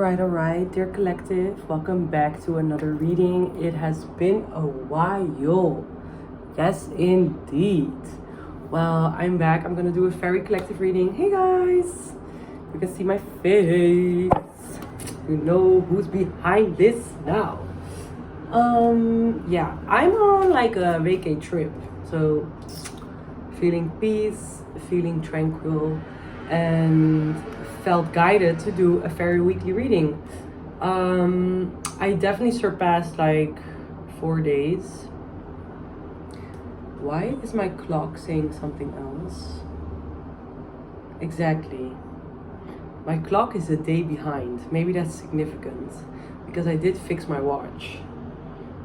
All right, dear collective, welcome back to another reading. It has been a while. Yes, indeed. Well, I'm back. I'm gonna do a fairy collective reading. Hey guys, you can see my face. You know who's behind this now. Yeah, I'm on like a vacay trip, so feeling peace, feeling tranquil, and felt guided to do a fairy weekly reading. I definitely surpassed like 4 days. Why is my clock saying something else? Exactly. My clock is a day behind. Maybe that's significant because I did fix my watch.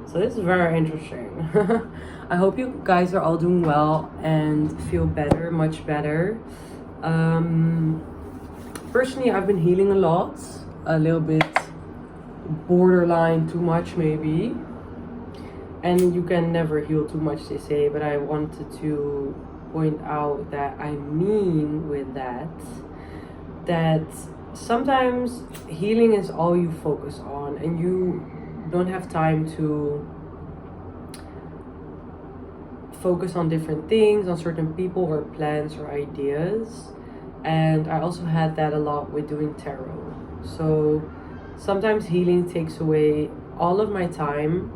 So this is very interesting. I hope you guys are all doing well and feel better, much better. Personally, I've been healing a lot, a little bit borderline too much maybe. And you can never heal too much, they say, but I wanted to point out that I mean with that sometimes healing is all you focus on and you don't have time to focus on different things, on certain people or plans or ideas. And I also had that a lot with doing tarot. So sometimes healing takes away all of my time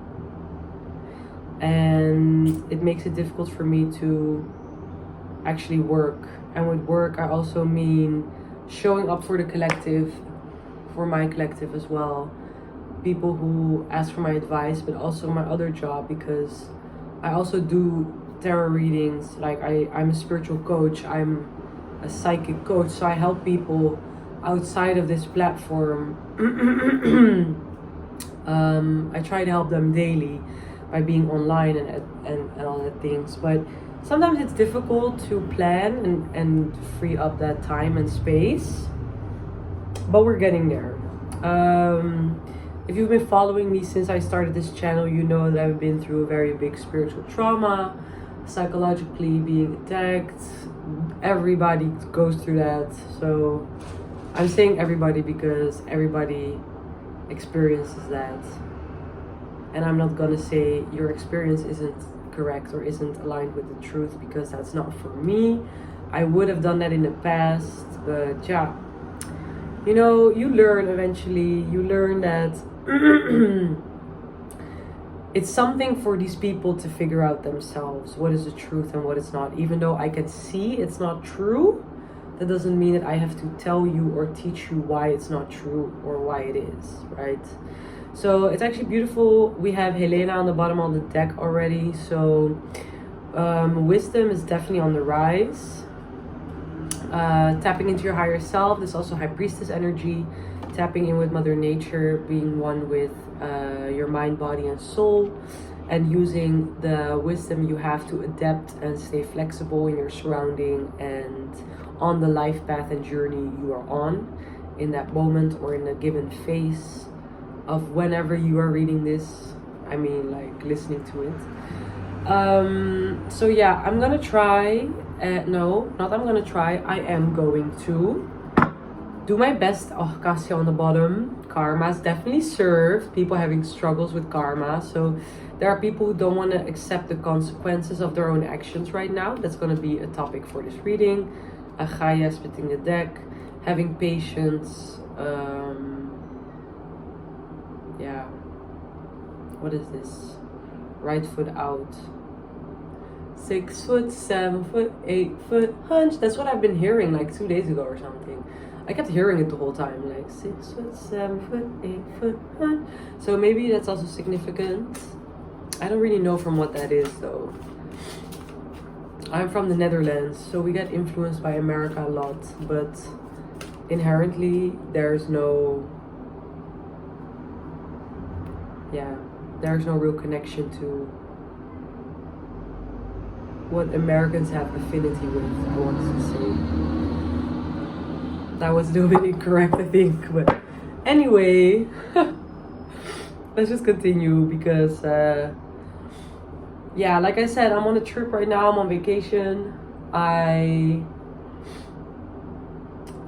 and it makes it difficult for me to actually work. And with work, I also mean showing up for the collective, for my collective as well. People who ask for my advice, but also my other job, because I also do tarot readings. Like I'm a spiritual coach, I'm a psychic coach, so I help people outside of this platform. I try to help them daily by being online and all that things, but sometimes it's difficult to plan and free up that time and space, but we're getting there. If you've been following me since I started this channel, you know that I've been through a very big spiritual trauma, psychologically being attacked. Everybody goes through that. So I'm saying everybody because everybody experiences that. And I'm not gonna say your experience isn't correct or isn't aligned with the truth, because that's not for me. I would have done that in the past, but yeah. You know, you learn eventually. You learn that it's something for these people to figure out themselves what is the truth and what is not. Even though I can see it's not true, that doesn't mean that I have to tell you or teach you why it's not true or why it is, right? So it's actually beautiful. We have Helena on the bottom of the deck already. So wisdom is definitely on the rise. Tapping into your higher self. There's also High Priestess energy. Tapping in with Mother Nature, being one with your mind, body, and soul, and using the wisdom you have to adapt and stay flexible in your surrounding and on the life path and journey you are on in that moment or in a given phase of whenever you are reading this. I mean, like listening to it. So yeah, I'm gonna try. No, not I'm gonna try. I am going to do my best. Oh, Cassia on the bottom. Karmas definitely serve people having struggles with karma. So there are people who don't want to accept the consequences of their own actions right now. That's going to be a topic for this reading. Gaia splitting the deck. Having patience. Yeah. What is this? Right foot out. 6 foot, 7 foot, 8 foot hunch. That's what I've been hearing like 2 days ago or something. I kept hearing it the whole time, like 6 foot, 7 foot, 8 foot hunch. So maybe that's also significant. I don't really know from what that is though. I'm from the Netherlands, so we get influenced by America a lot, but inherently there's no real connection to what Americans have affinity with, I wanted to say. That was a little bit incorrect, I think, but anyway, let's just continue because, yeah, like I said, I'm on a trip right now, I'm on vacation. I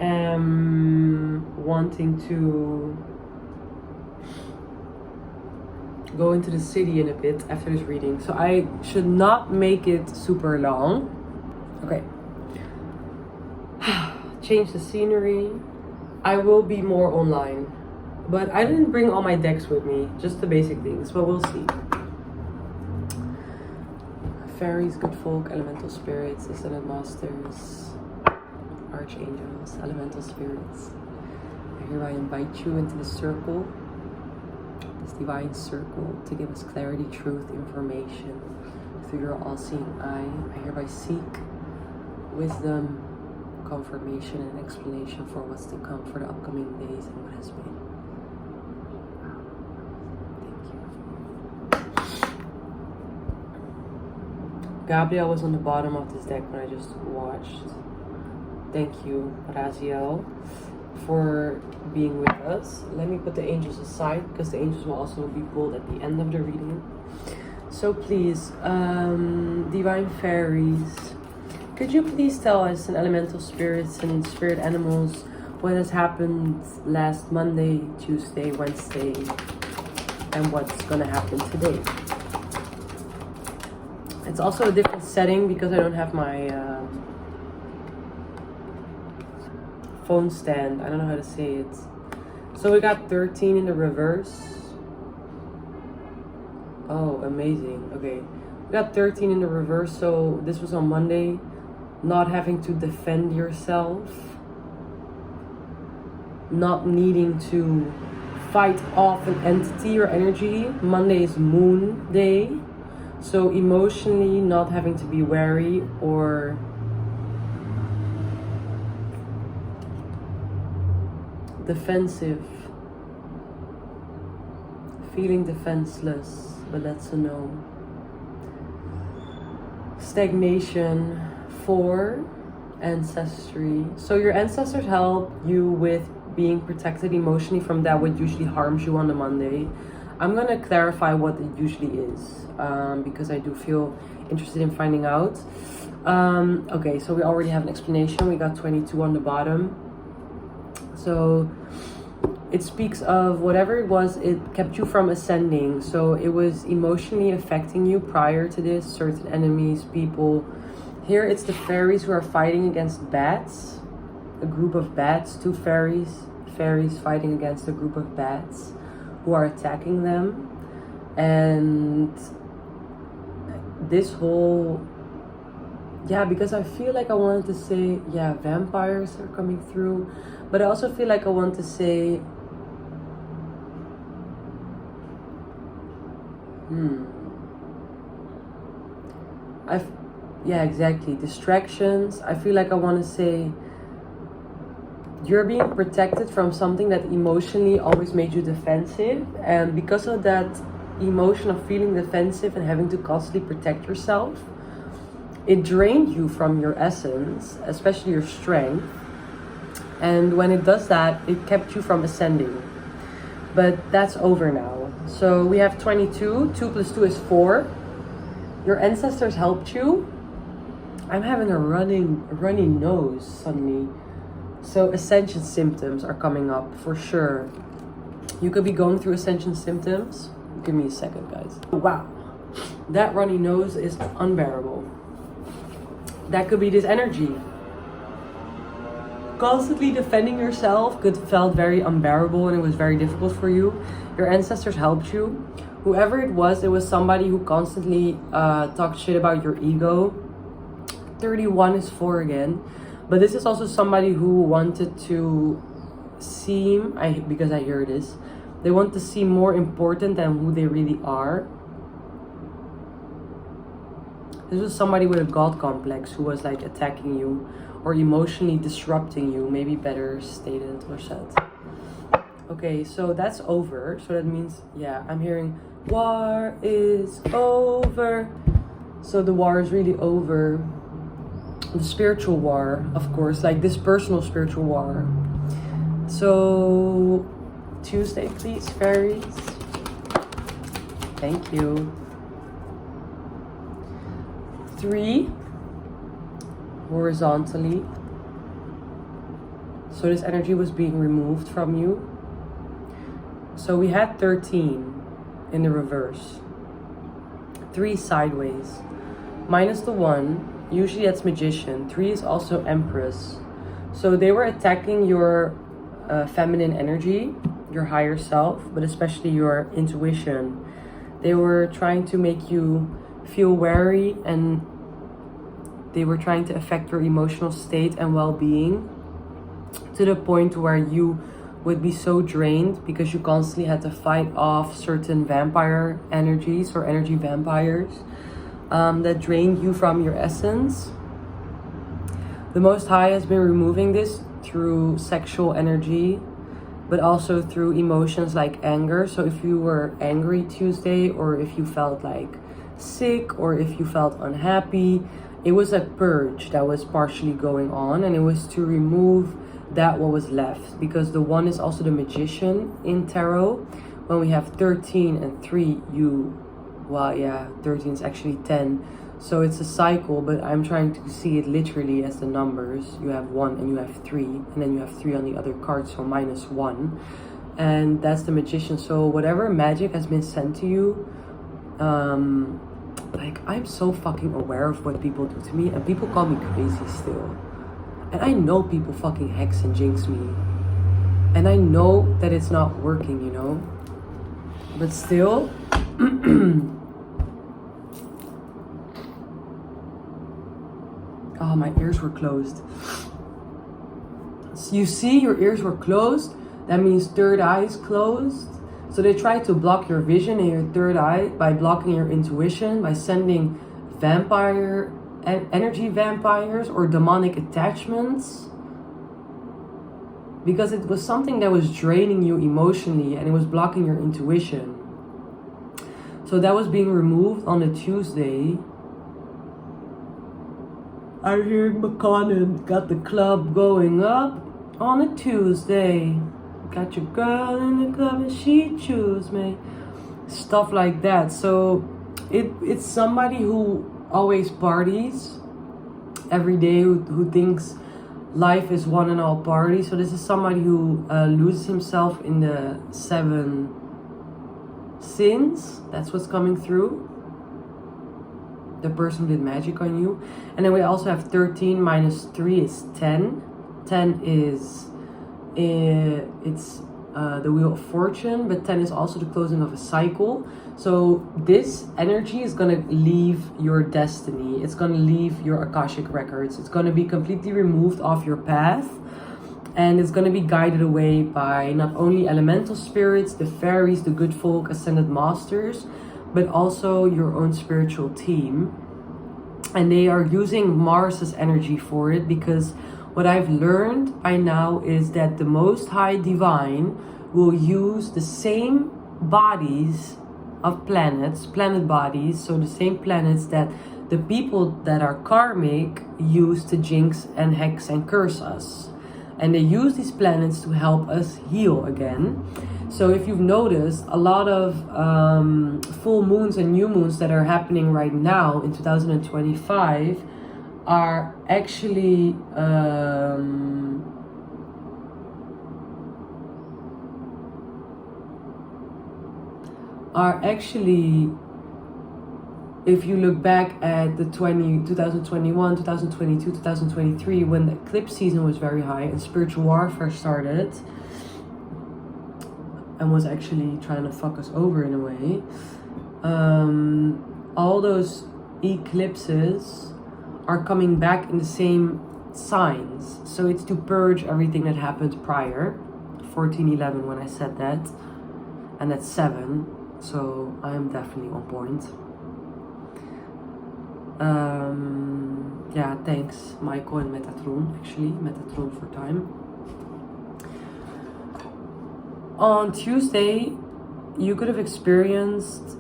am wanting to go into the city in a bit after this reading, so I should not make it super long. Okay. Change the scenery. I will be more online, but I didn't bring all my decks with me, just the basic things, but we'll see. Fairies, good folk, elemental spirits, ascended masters, archangels, elemental spirits. I hereby invite you into the circle, this divine circle, to give us clarity, truth, information through your all-seeing eye. I hereby seek wisdom, confirmation, and explanation for what's to come for the upcoming days and what has been. Gabriel was on the bottom of this deck when I just watched. Thank you, Raziel, for being with us. Let me put the angels aside because the angels will also be pulled at the end of the reading. So please, divine fairies, could you please tell us, in elemental spirits and spirit animals, what has happened last Monday, Tuesday, Wednesday, and what's gonna happen today? It's also a different setting because I don't have my phone stand. I don't know how to say it. So we got 13 in the reverse. Oh, amazing. Okay. We got 13 in the reverse. So this was on Monday. Not having to defend yourself. Not needing to fight off an entity or energy. Monday is Moon Day. So emotionally not having to be wary or defensive, feeling defenseless, but that's a no. Stagnation, 4, ancestry. So your ancestors help you with being protected emotionally from that what usually harms you on the Monday. I'm gonna clarify what it usually is because I do feel interested in finding out. Okay, so we already have an explanation. We got 22 on the bottom. So it speaks of whatever it was, it kept you from ascending. So it was emotionally affecting you prior to this, certain enemies, people. Here it's the fairies who are fighting against bats, a group of bats, 2 fairies fighting against a group of bats who are attacking them. And this whole, yeah, because I feel like I wanted to say, yeah, vampires are coming through, but I also feel like I want to say, yeah, exactly, distractions. I feel like I want to say you're being protected from something that emotionally always made you defensive, and because of that emotion of feeling defensive and having to constantly protect yourself, it drained you from your essence, especially your strength. And when it does that, it kept you from ascending. But that's over now. So we have 22. 2 plus 2 is 4. Your ancestors helped you. I'm having a runny nose suddenly. So ascension symptoms are coming up for sure. You could be going through ascension symptoms. Give me a second, guys. Wow, that runny nose is unbearable. That could be this energy. Constantly defending yourself felt very unbearable and it was very difficult for you. Your ancestors helped you. Whoever it was somebody who constantly talked shit about your ego. 31 is 4 again. But this is also somebody who wanted to seem, because I hear this, they want to seem more important than who they really are. This was somebody with a god complex who was like attacking you or emotionally disrupting you, maybe better stated or said. Okay, so that's over. So that means, yeah, I'm hearing war is over. So the war is really over. The spiritual war, of course, like this personal spiritual war. So Tuesday, please, fairies. Thank you. 3 horizontally. So this energy was being removed from you. So we had 13 in the reverse, 3 sideways, minus the 1, usually that's Magician, 3 is also Empress. So they were attacking your feminine energy, your higher self, but especially your intuition. They were trying to make you feel wary, and they were trying to affect your emotional state and well-being to the point where you would be so drained because you constantly had to fight off certain vampire energies or energy vampires that drained you from your essence. The Most High has been removing this through sexual energy, but also through emotions like anger. So if you were angry Tuesday, or if you felt like sick, or if you felt unhappy, it was a purge that was partially going on, and it was to remove that what was left, because the 1 is also the Magician in tarot. When we have 13 and 3, 13 is actually 10, so it's a cycle, but I'm trying to see it literally as the numbers. You have 1 and you have 3, and then you have 3 on the other card, so minus 1, and that's the Magician. So whatever magic has been sent to you, like, I'm so fucking aware of what people do to me, and people call me crazy still. And I know people fucking hex and jinx me. And I know that it's not working, you know? But still, oh, my ears were closed. So you see, your ears were closed. That means third eye is closed. So they try to block your vision in your third eye by blocking your intuition, by sending energy vampires or demonic attachments, because it was something that was draining you emotionally and it was blocking your intuition. So that was being removed on a Tuesday. I'm hearing McConnell got the club going up on a Tuesday. Got your girl in the club and she choose me. Stuff like that. So it's somebody who always parties every day, who thinks life is one and all party. So this is somebody who loses himself in the 7 sins. That's what's coming through. The person did magic on you. And then we also have 13 minus 3 is 10. 10 is the Wheel of Fortune, but 10 is also the closing of a cycle. So this energy is going to leave your destiny. It's going to leave your Akashic records. It's going to be completely removed off your path, and it's going to be guided away by not only elemental spirits, the fairies, the good folk, ascended masters, but also your own spiritual team. And they are using Mars's energy for it, because what I've learned by now is that the Most High Divine will use the same bodies of planets, planet bodies, so the same planets that the people that are karmic use to jinx and hex and curse us. And they use these planets to help us heal again. So if you've noticed, a lot of full moons and new moons that are happening right now in 2025 are actually if you look back at the 2021, 2022, 2023, when the eclipse season was very high and spiritual warfare started and was actually trying to fuck us over in a way, all those eclipses are coming back in the same signs. So it's to purge everything that happened prior. 1411 when I said that, and that's 7, so I am definitely on point. Yeah, thanks Michael and Metatron, actually Metatron for time. On Tuesday you could have experienced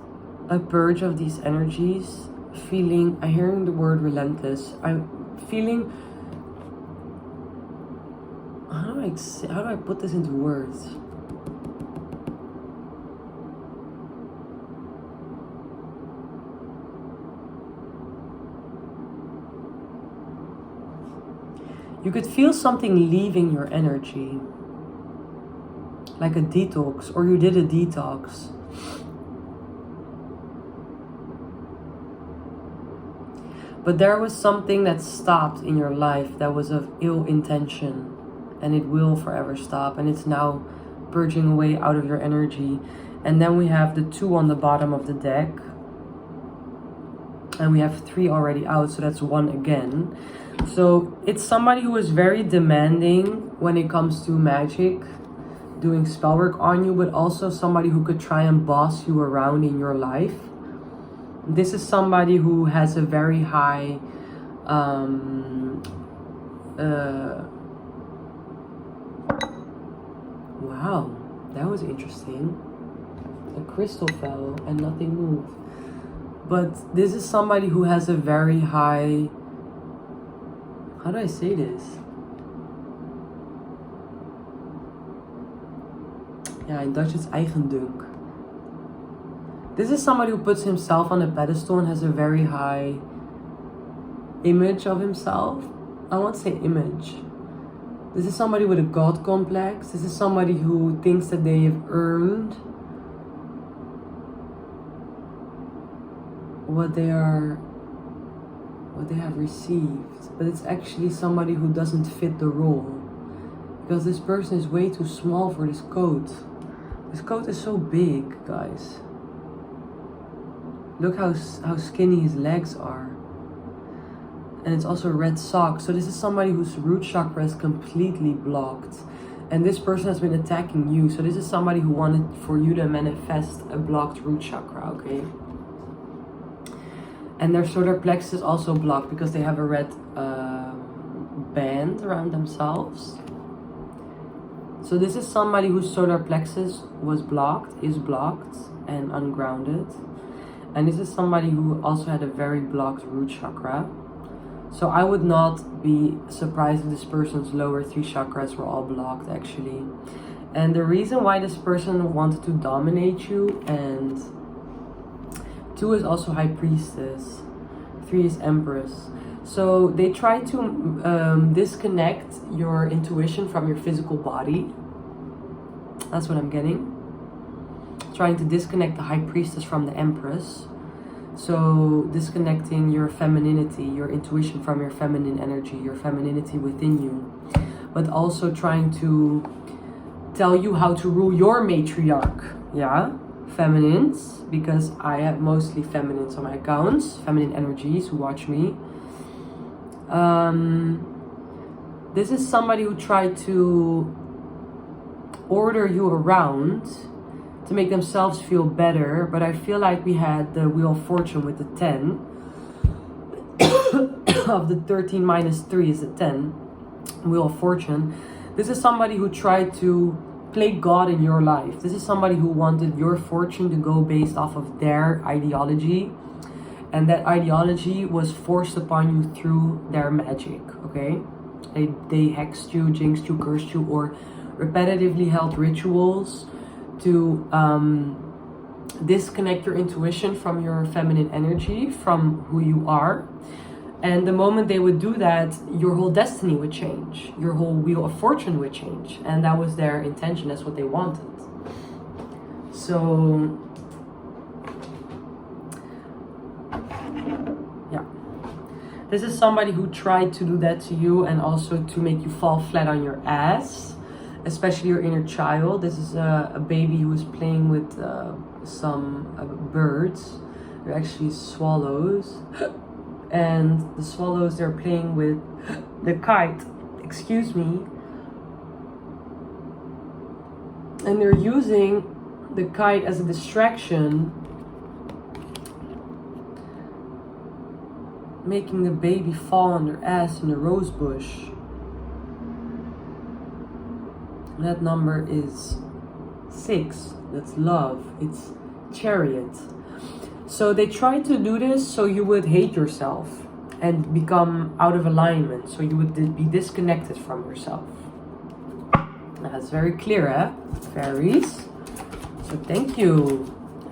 a purge of these energies, feeling, I'm hearing the word relentless. I'm feeling, how do I put this into words? You You could feel something leaving your energy. Like a detox, or you did a detox. But there was something that stopped in your life that was of ill intention. And it will forever stop. And it's now purging away out of your energy. And then we have the 2 on the bottom of the deck. And we have 3 already out, so that's 1 again. So it's somebody who is very demanding when it comes to magic, doing spell work on you, but also somebody who could try and boss you around in your life. This is somebody who has a very high wow, that was interesting. A crystal fell and nothing moved. But this is somebody who has a very high, how do I say this? Yeah, in Dutch it's eigendunk. This is somebody who puts himself on a pedestal and has a very high image of himself. I won't say image. This is somebody with a god complex. This is somebody who thinks that they have earned what they have received. But it's actually somebody who doesn't fit the role. Because this person is way too small for this coat. This coat is so big, guys. Look how skinny his legs are. And it's also red socks. So this is somebody whose root chakra is completely blocked. And this person has been attacking you. So this is somebody who wanted for you to manifest a blocked root chakra, okay? And their solar plexus is also blocked because they have a red band around themselves. So this is somebody whose solar plexus was blocked, is blocked and ungrounded. And this is somebody who also had a very blocked root chakra. So I would not be surprised if this person's lower 3 chakras were all blocked actually. And the reason why this person wanted to dominate you, and 2 is also High Priestess, 3 is Empress. So they try to disconnect your intuition from your physical body. That's what I'm getting. Trying to disconnect the High Priestess from the Empress. So disconnecting your femininity, your intuition from your feminine energy, your femininity within you. But also trying to tell you how to rule your matriarch. Yeah, feminines, because I have mostly feminines on my accounts, feminine energies who watch me. This is somebody who tried to order you around to make themselves feel better, but I feel like we had the Wheel of Fortune with the 10 of the 13 minus 3 is a 10 Wheel of Fortune. This is somebody who tried to play God in your life. This is somebody who wanted your fortune to go based off of their ideology, and that ideology was forced upon you through their magic, okay? They hexed you, jinxed you, cursed you, or repetitively held rituals to disconnect your intuition from your feminine energy, from who you are. And the moment they would do that, your whole destiny would change. Your whole Wheel of Fortune would change. And that was their intention. That's what they wanted. So, yeah. This is somebody who tried to do that to you and also to make you fall flat on your ass. Especially your inner child. This is a baby who is playing with some birds. They're actually swallows. And the swallows, they're playing with the kite. Excuse me. And they're using the kite as a distraction, making the baby fall on their ass in the rose bush. That number is 6. That's love. It's Chariot. So they tried to do this so you would hate yourself and become out of alignment. So you would be disconnected from yourself. That's very clear, eh? Fairies. So thank you.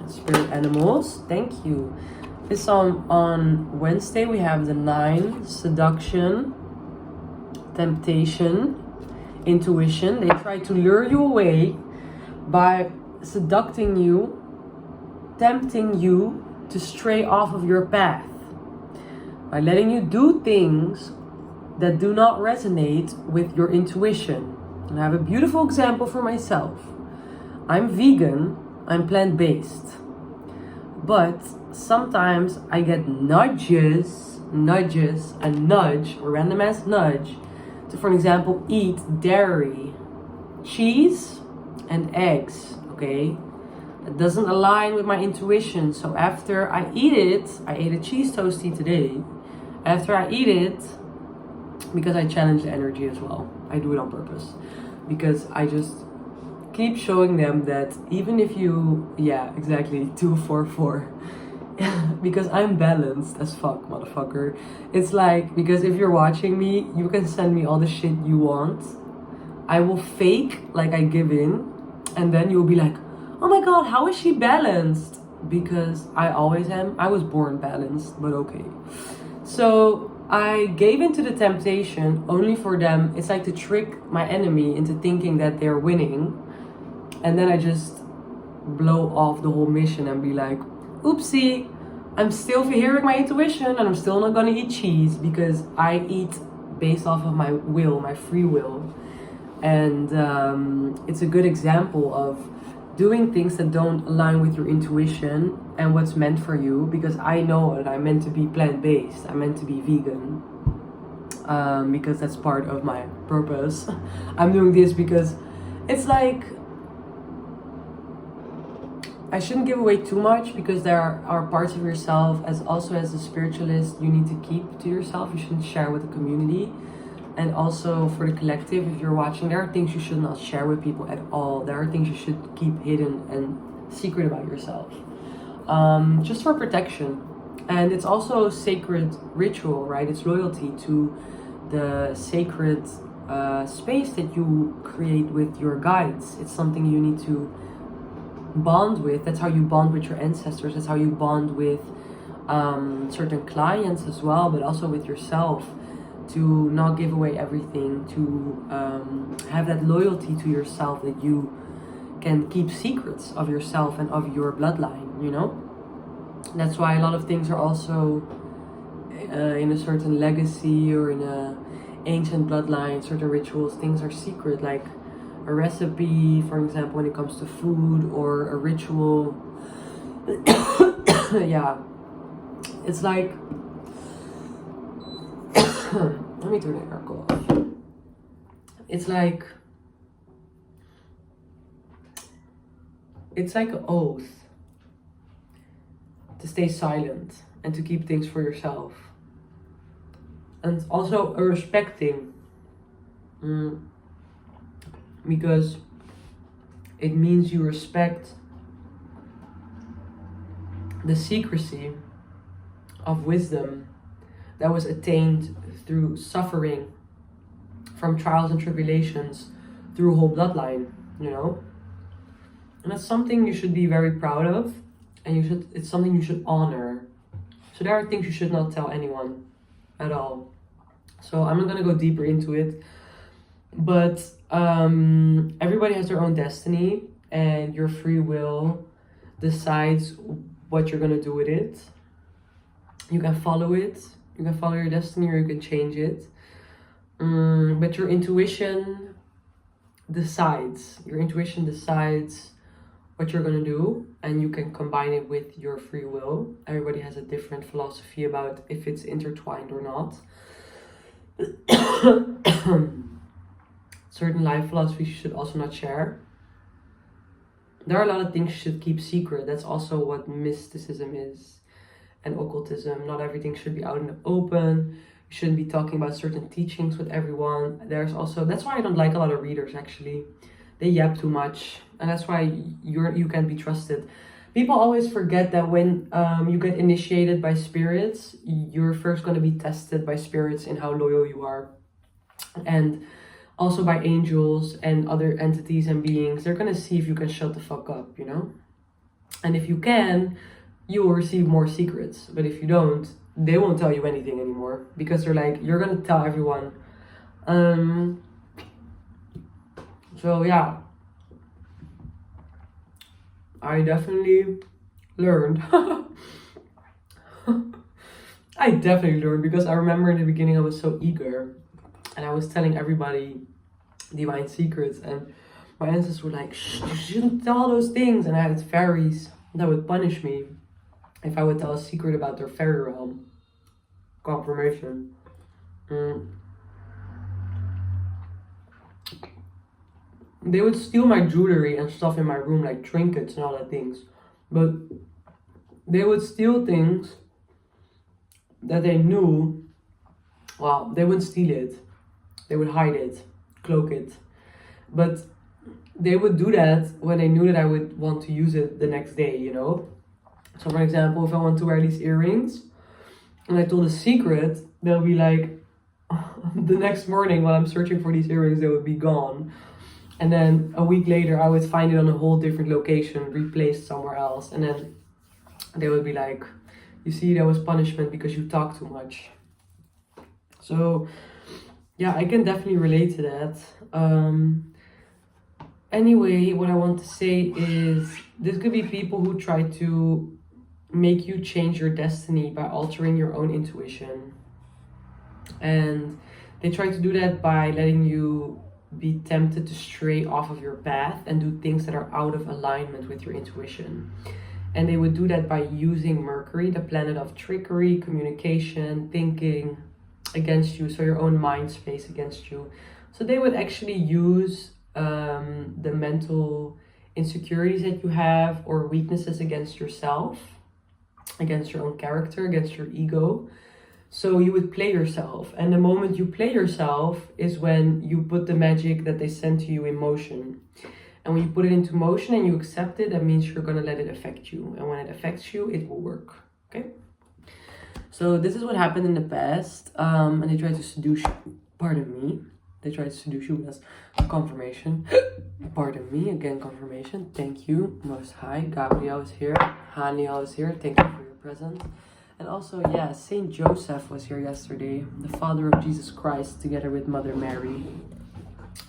Spirit animals. Thank you. This on Wednesday we have the 9, Seduction, temptation, intuition. They try to lure you away by seducting you, tempting you to stray off of your path, by letting you do things that do not resonate with your intuition. And I have a beautiful example for myself. I'm vegan, I'm plant-based, but sometimes I get nudges, a nudge, a random ass nudge, to, for example, eat dairy, cheese, and eggs, okay? It doesn't align with my intuition. So after I eat it, I ate a cheese toastie today. After I eat it, because I challenge the energy as well, I do it on purpose, because I just keep showing them that even if you, yeah, exactly, 244, because I'm balanced as fuck, motherfucker. It's like, because if you're watching me, you can send me all the shit you want. I will fake like I give in, and then you'll be like, oh my god, how is she balanced? Because I always am. I was born balanced, but okay. So I gave into the temptation only for them. It's like to trick my enemy into thinking that they're winning. And then I just blow off the whole mission and be like, oopsie, I'm still hearing my intuition and I'm still not gonna eat cheese because I eat based off of my will, my free will. And it's a good example of doing things that don't align with your intuition and what's meant for you, because I know that I'm meant to be plant-based, I'm meant to be vegan, because that's part of my purpose. I'm doing this because it's like, I shouldn't give away too much, because there are parts of yourself, as also as a spiritualist, you need to keep to yourself. You shouldn't share with the community. And also for the collective, if you're watching, there are things you should not share with people at all. There are things you should keep hidden and secret about yourself, just for protection. And it's also a sacred ritual, right? It's loyalty to the sacred space that you create with your guides. It's something you need to bond with. That's how you bond with your ancestors. That's how you bond with certain clients as well, but also with yourself, to not give away everything, to have that loyalty to yourself, that you can keep secrets of yourself and of your bloodline, you know? That's why a lot of things are also in a certain legacy or in a ancient bloodline, certain rituals, things are secret, like a recipe, for example, when it comes to food, or a ritual. Yeah, it's like, let me turn the air off. It's like an oath to stay silent and to keep things for yourself, and also a respecting, because it means you respect the secrecy of wisdom that was attained through suffering, from trials and tribulations, through a whole bloodline, you know? And that's something you should be very proud of, and it's something you should honor. So there are things you should not tell anyone at all. So I'm not gonna go deeper into it, but everybody has their own destiny, and your free will decides what you're gonna do with it. You can follow it, you can follow your destiny, or you can change it. But your intuition decides. Your intuition decides what you're gonna do, and you can combine it with your free will. Everybody has a different philosophy about if it's intertwined or not. Certain life philosophies you should also not share. There are a lot of things you should keep secret. That's also what mysticism is, and occultism. Not everything should be out in the open. You shouldn't be talking about certain teachings with everyone. There's also, that's why I don't like a lot of readers, actually. They yap too much, and that's why you can't be trusted. People always forget that when you get initiated by spirits, you're first going to be tested by spirits in how loyal you are, and also by angels and other entities and beings. They're going to see if you can shut the fuck up, you know? And if you can, you will receive more secrets. But if you don't, they won't tell you anything anymore, because they're like, you're going to tell everyone So yeah, I definitely learned. I definitely learned because I remember in the beginning I was so eager and I was telling everybody divine secrets, and my ancestors were like, shh, you shouldn't tell those things. And I had fairies that would punish me if I would tell a secret about their fairy realm. Confirmation. They would steal my jewelry and stuff in my room, like trinkets and all that things. But they would steal things that they knew, well, they wouldn't steal it. They would hide it, cloak it. But they would do that when they knew that I would want to use it the next day, you know? So for example, if I want to wear these earrings and I told a secret, they'll be like, the next morning while I'm searching for these earrings, they would be gone. And then a week later, I would find it on a whole different location, replaced somewhere else. And then they would be like, you see, that was punishment because you talk too much. So yeah, I can definitely relate to that. Anyway, what I want to say is this could be people who try to make you change your destiny by altering your own intuition. And they try to do that by letting you be tempted to stray off of your path and do things that are out of alignment with your intuition. And they would do that by using Mercury, the planet of trickery, communication, thinking, against you. So your own mind space against you. So they would actually use the mental insecurities that you have or weaknesses against yourself, against your own character, against your ego. So you would play yourself, and the moment you play yourself is when you put the magic that they send to you in motion. And when you put it into motion and you accept it, that means you're gonna let it affect you. And when it affects you, it will work, okay? So this is what happened in the past, and they tried to seduce you. Pardon me. They tried to seduce you. That's confirmation. Pardon me. Again, confirmation. Thank you, Most High. Gabriel is here. Haniel is here. Thank you for your presence. And also, yeah, Saint Joseph was here yesterday, the father of Jesus Christ, together with Mother Mary.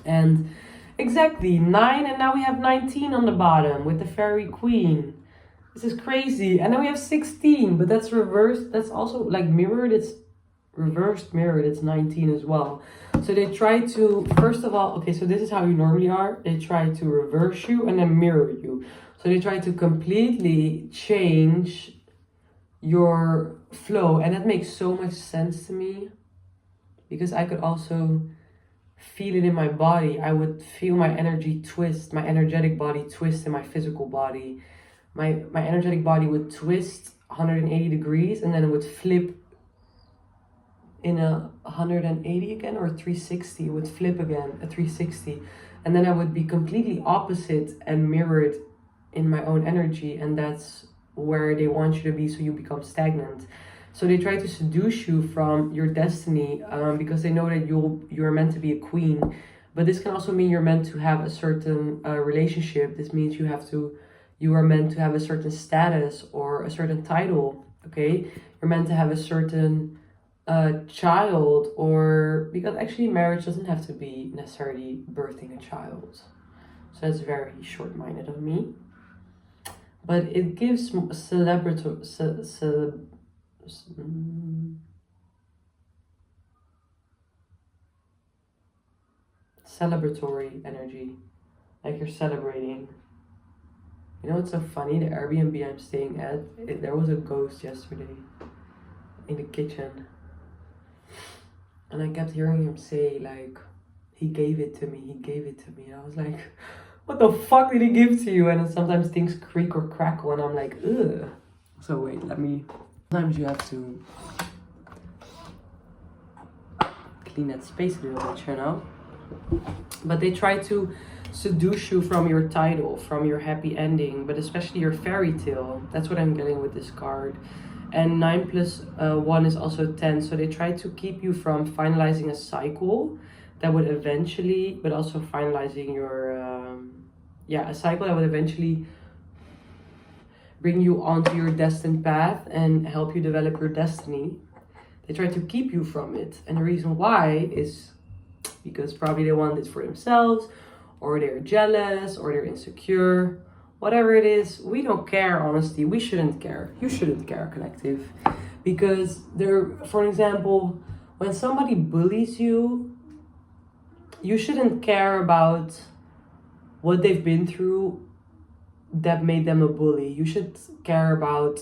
And exactly 9, and now we have 19 on the bottom with the fairy queen. This is crazy. And then we have 16, but that's reversed. That's also like mirrored. It's reversed mirrored. It's 19 as well. So they try to, first of all, okay, so this is how you normally are. They try to reverse you and then mirror you. So they try to completely change your flow. And that makes so much sense to me because I could also feel it in my body. I would feel my energy twist, my energetic body twist in my physical body. My energetic body would twist 180 degrees and then it would flip in a 180 again, or 360. It would flip again, a 360. And then I would be completely opposite and mirrored in my own energy. And that's where they want you to be, so you become stagnant. So they try to seduce you from your destiny because they know that you're meant to be a queen. But this can also mean you're meant to have a certain relationship. This means you are meant to have a certain status or a certain title, okay? You're meant to have a certain child, or because actually marriage doesn't have to be necessarily birthing a child. So that's very short-minded of me. But it gives celebratory energy, like you're celebrating. You know what's so funny? The Airbnb I'm staying at, there was a ghost yesterday in the kitchen. And I kept hearing him say, like, he gave it to me, he gave it to me. And I was like, what the fuck did he give to you? And then sometimes things creak or crackle and I'm like, ugh. So wait, sometimes you have to clean that space a little bit, you know? But they try to seduce you from your title, from your happy ending, but especially your fairy tale. That's what I'm getting with this card. And 9 plus 1 is also 10. So they try to keep you from finalizing a cycle that would eventually, but also finalizing your, a cycle that would eventually bring you onto your destined path and help you develop your destiny. They try to keep you from it. And the reason why is because probably they want it for themselves, or they're jealous, or they're insecure. Whatever it is, we don't care, honestly. We shouldn't care. You shouldn't care, collective. Because for example, when somebody bullies you, you shouldn't care about what they've been through that made them a bully. You should care about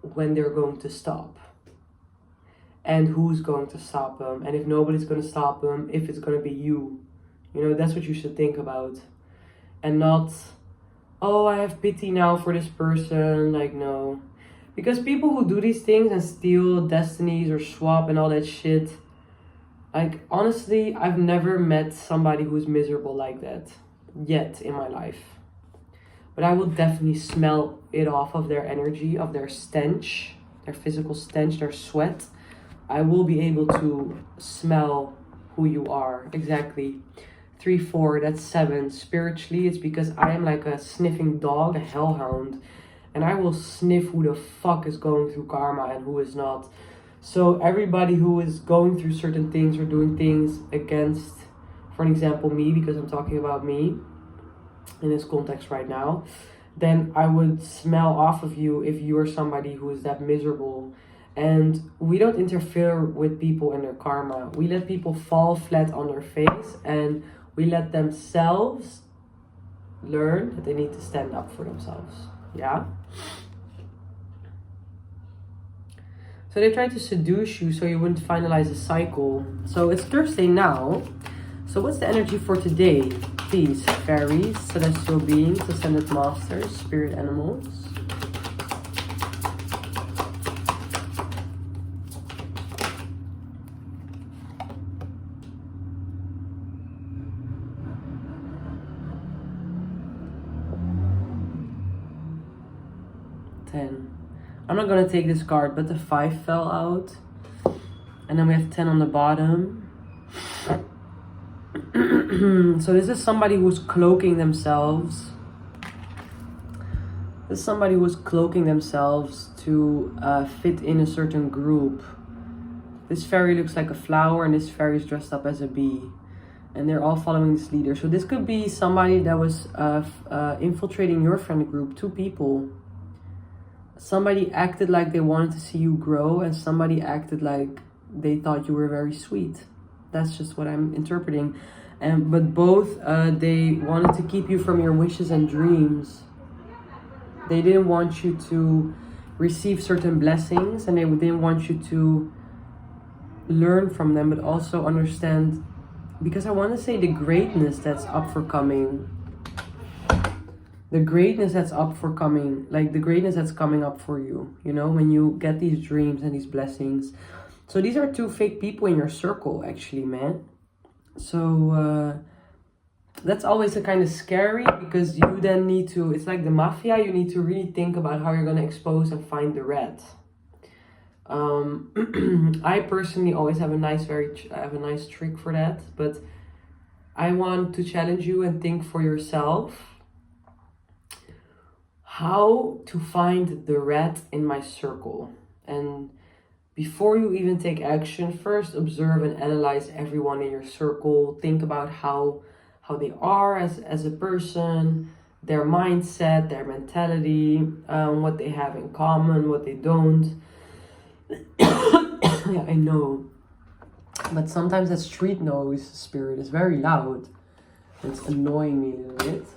when they're going to stop. And who's going to stop them. And if nobody's going to stop them, if it's going to be you. You know, that's what you should think about. And not, oh, I have pity now for this person. Like, no. Because people who do these things and steal destinies or swap and all that shit, like, honestly, I've never met somebody who's miserable like that yet in my life. But I will definitely smell it off of their energy, of their stench, their physical stench, their sweat. I will be able to smell who you are. Exactly. 3, 4, that's 7. Spiritually, it's because I am like a sniffing dog, a hellhound. And I will sniff who the fuck is going through karma and who is not. So everybody who is going through certain things or doing things against, for an example, me, because I'm talking about me in this context right now, then I would smell off of you if you are somebody who is that miserable. And we don't interfere with people and their karma. We let people fall flat on their face, and we let themselves learn that they need to stand up for themselves. Yeah? So they try to seduce you so you wouldn't finalize the cycle. So it's Thursday now. So what's the energy for today? Please, fairies, celestial beings, ascended masters, spirit animals. I'm not gonna take this card, but the 5 fell out. And then we have 10 on the bottom. So this is somebody who's cloaking themselves. This is somebody who's cloaking themselves to fit in a certain group. This fairy looks like a flower, and this fairy is dressed up as a bee. And they're all following this leader. So this could be somebody that was infiltrating your friend group. 2 people. Somebody acted like they wanted to see you grow, and somebody acted like they thought you were very sweet. That's just what I'm interpreting. But both, they wanted to keep you from your wishes and dreams. They didn't want you to receive certain blessings, and they didn't want you to learn from them, but also understand, because I want to say the greatness that's up for coming. The greatness that's up for coming, like the greatness that's coming up for you, you know, when you get these dreams and these blessings. So these are 2 fake people in your circle, actually, man. So that's always a kind of scary, because you then need to, it's like the mafia, you need to really think about how you're going to expose and find the rat. I personally always have a nice trick for that, but I want to challenge you and think for yourself how to find the rat in my circle. And before you even take action, first observe and analyze everyone in your circle. Think about how they are as a person, their mindset, their mentality, what they have in common, what they don't. Yeah, I know. But sometimes that street noise spirit is very loud. It's annoying me a little bit.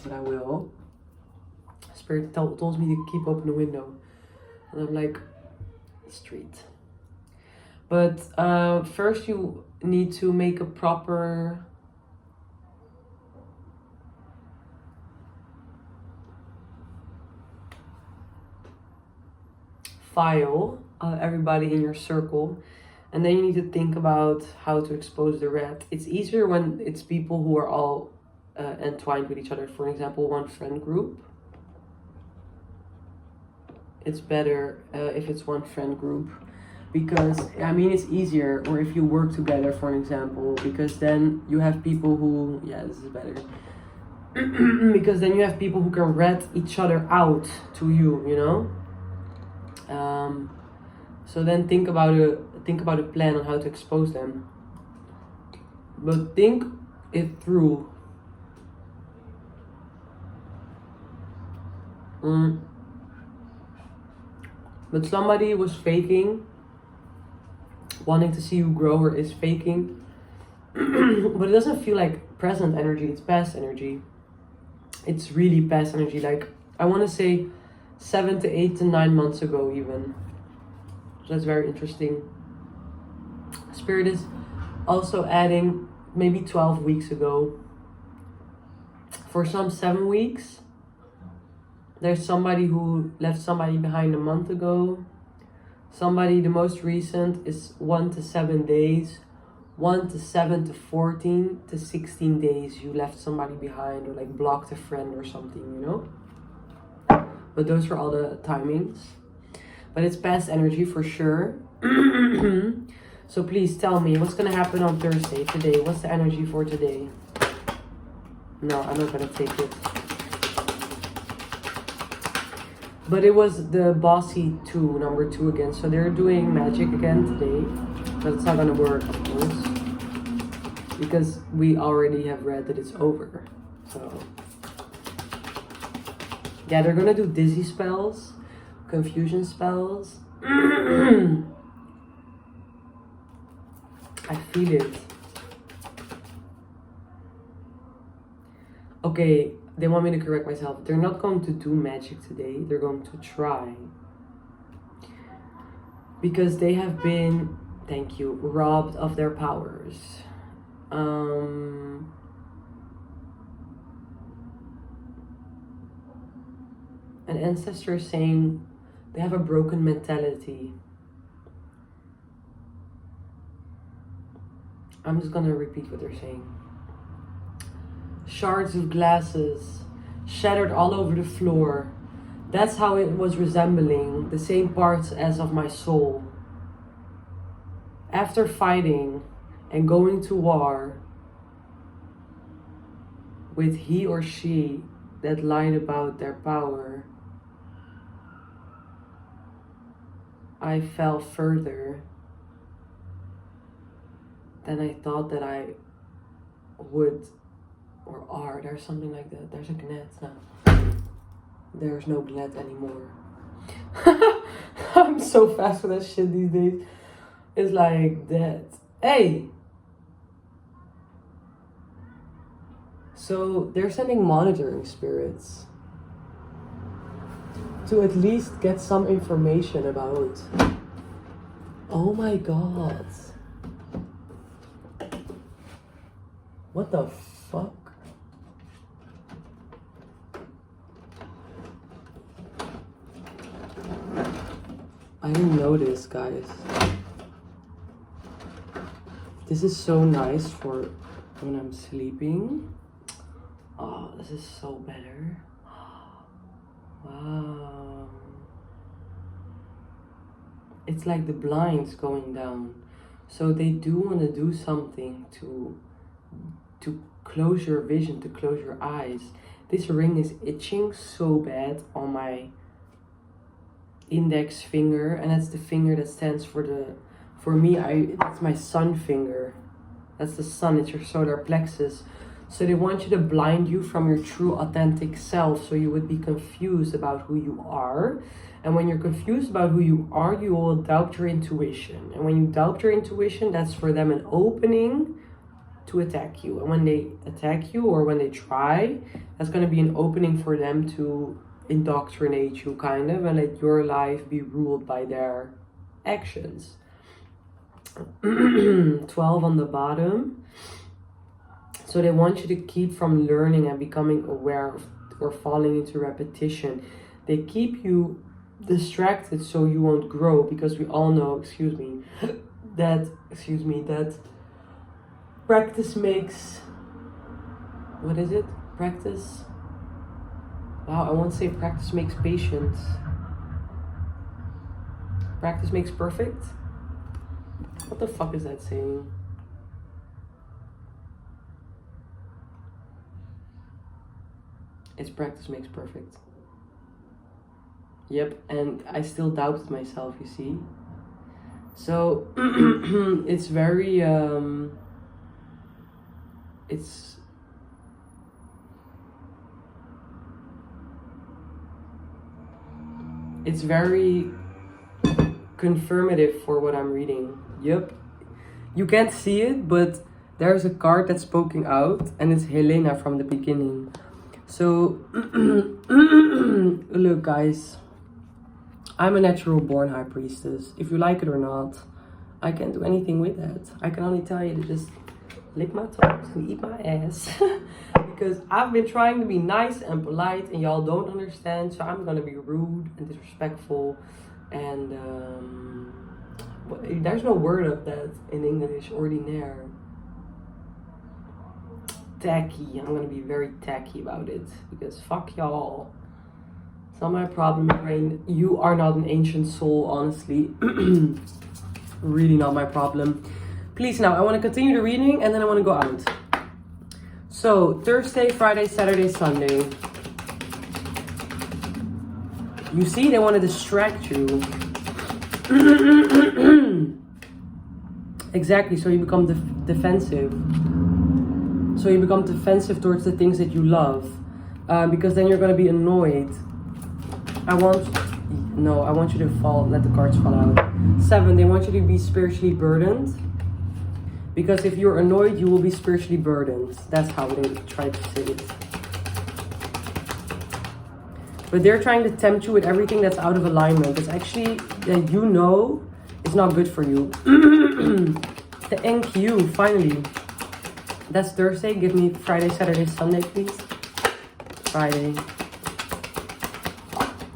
But I will. Spirit told me to keep open the window. And I'm like, street. But first you need to make a proper file of everybody in your circle. And then you need to think about how to expose the rat. It's easier when it's people who are all entwined with each other. For example, one friend group. It's better if it's one friend group, because I mean it's easier, or if you work together, for an example, because then you have people who, yeah, this is better, because then you have people who can rat each other out to you, you know. So then think about a plan on how to expose them. But think it through. But somebody was faking, wanting to see you grow, or is faking. But it doesn't feel like present energy, it's past energy. It's really past energy. Like, I want to say 7 to 8 to 9 months ago even. So that's very interesting. Spirit is also adding maybe 12 weeks ago. For some 7 weeks. There's somebody who left somebody behind a month ago. Somebody, the most recent is 1 to 7 days. 1 to 7 to 14 to 16 days you left somebody behind, or like blocked a friend or something, you know? But those are all the timings. But it's past energy for sure. So please tell me what's gonna happen on Thursday, today. What's the energy for today? No, I'm not gonna take it. But it was the Bossy 2, number 2 again. So they're doing magic again today. But it's not gonna work, of course. Because we already have read that it's over. So yeah, they're gonna do dizzy spells, confusion spells. I feel it. Okay, they want me to correct myself. They're not going to do magic today. They're going to try. Because they have been, thank you, robbed of their powers. An ancestor is saying they have a broken mentality. I'm just gonna repeat what they're saying. Shards of glasses shattered all over the floor. That's how it was resembling, the same parts as of my soul. After fighting and going to war with he or she that lied about their power, I fell further than I thought that I would, or are. There's something like that. There's a gnet now. There's no gnet anymore. I'm so fast with that shit these days. It's like that. Hey! So they're sending monitoring spirits to at least get some information about. Oh my god. What the fuck? I didn't know this, guys. This is so nice for when I'm sleeping. Oh, this is so better. Wow. It's like the blinds going down. So they do want to do something to close your vision, to close your eyes. This ring is itching so bad on my index finger, and that's the finger that stands for me, it's my sun finger. That's the sun, it's your solar plexus. So they want you to blind you from your true authentic self, so you would be confused about who you are. And when you're confused about who you are, you will doubt your intuition. And when you doubt your intuition, that's for them an opening to attack you. And when they attack you, or when they try, that's going to be an opening for them to indoctrinate you, kind of, and let your life be ruled by their actions. 12 on the bottom. So they want you to keep from learning and becoming aware of, or falling into repetition. They keep you distracted so you won't grow, because we all know, that practice makes, what is it? Practice? Wow, I won't say practice makes patience. Practice makes perfect? What the fuck is that saying? It's practice makes perfect. Yep, and I still doubted myself, you see. So, it's very, it's very confirmative for what I'm reading. Yep. You can't see it, but there's a card that's poking out, and it's Helena from the beginning. So, look guys, I'm a natural born high priestess. If you like it or not, I can't do anything with that. I can only tell you to just lick my toes and eat my ass. Because I've been trying to be nice and polite and y'all don't understand. So I'm gonna be rude and disrespectful. And there's no word of that in English, ordinaire. Tacky. I'm gonna be very tacky about it. Because fuck y'all. It's not my problem, brain. You are not an ancient soul, honestly. Really not my problem. Please now, I want to continue the reading and then I want to go out. So, Thursday, Friday, Saturday, Sunday. You see, they want to distract you. Exactly, so you become defensive. So you become defensive towards the things that you love. Because then you're going to be annoyed. I want you to let the cards fall out. 7, they want you to be spiritually burdened. Because if you're annoyed, you will be spiritually burdened. That's how they try to say it. But they're trying to tempt you with everything that's out of alignment. It's actually that you know it's not good for you. The NQ, finally. That's Thursday. Give me Friday, Saturday, Sunday, please. Friday.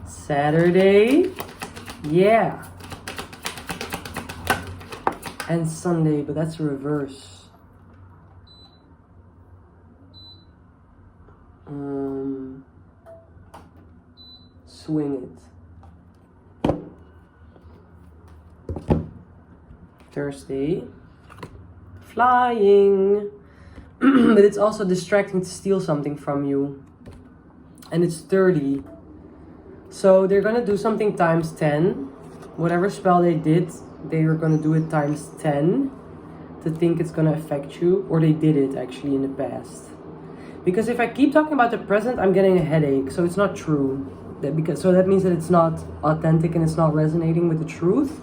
Saturday. Yeah. And Sunday, but that's the reverse. Swing it. Thursday. Flying. But it's also distracting to steal something from you. And it's 30. So they're gonna do something times 10. Whatever spell they did, they are gonna do it times 10 to think it's gonna affect you, or they did it actually in the past. Because if I keep talking about the present, I'm getting a headache, so it's not true. So that means that it's not authentic and it's not resonating with the truth.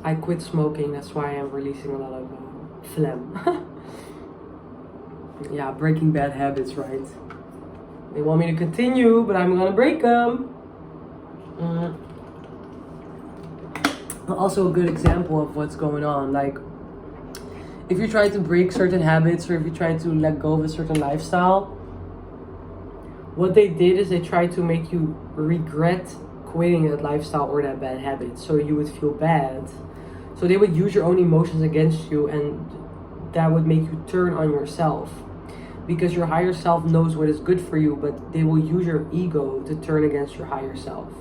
I quit smoking, that's why I'm releasing a lot of phlegm. Yeah, breaking bad habits, right? They want me to continue, but I'm gonna break them. Also a good example of what's going on. Like, if you try to break certain habits or if you try to let go of a certain lifestyle, what they did is they tried to make you regret quitting that lifestyle or that bad habit, so you would feel bad. So they would use your own emotions against you, and that would make you turn on yourself. Because your higher self knows what is good for you, but they will use your ego to turn against your higher self.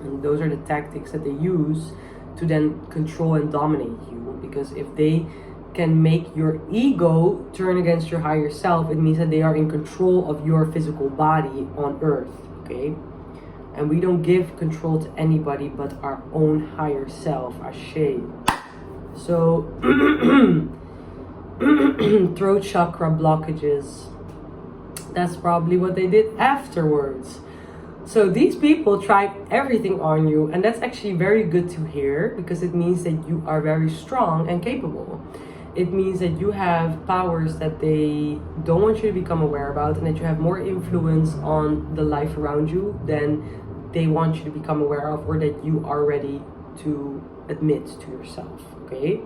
And those are the tactics that they use to then control and dominate you. Because if they can make your ego turn against your higher self, it means that they are in control of your physical body on earth, okay? And we don't give control to anybody but our own higher self, Ashe. So, throat chakra blockages. That's probably what they did afterwards. So these people tried everything on you, and that's actually very good to hear, because it means that you are very strong and capable. It means that you have powers that they don't want you to become aware about, and that you have more influence on the life around you than they want you to become aware of, or that you are ready to admit to yourself, okay?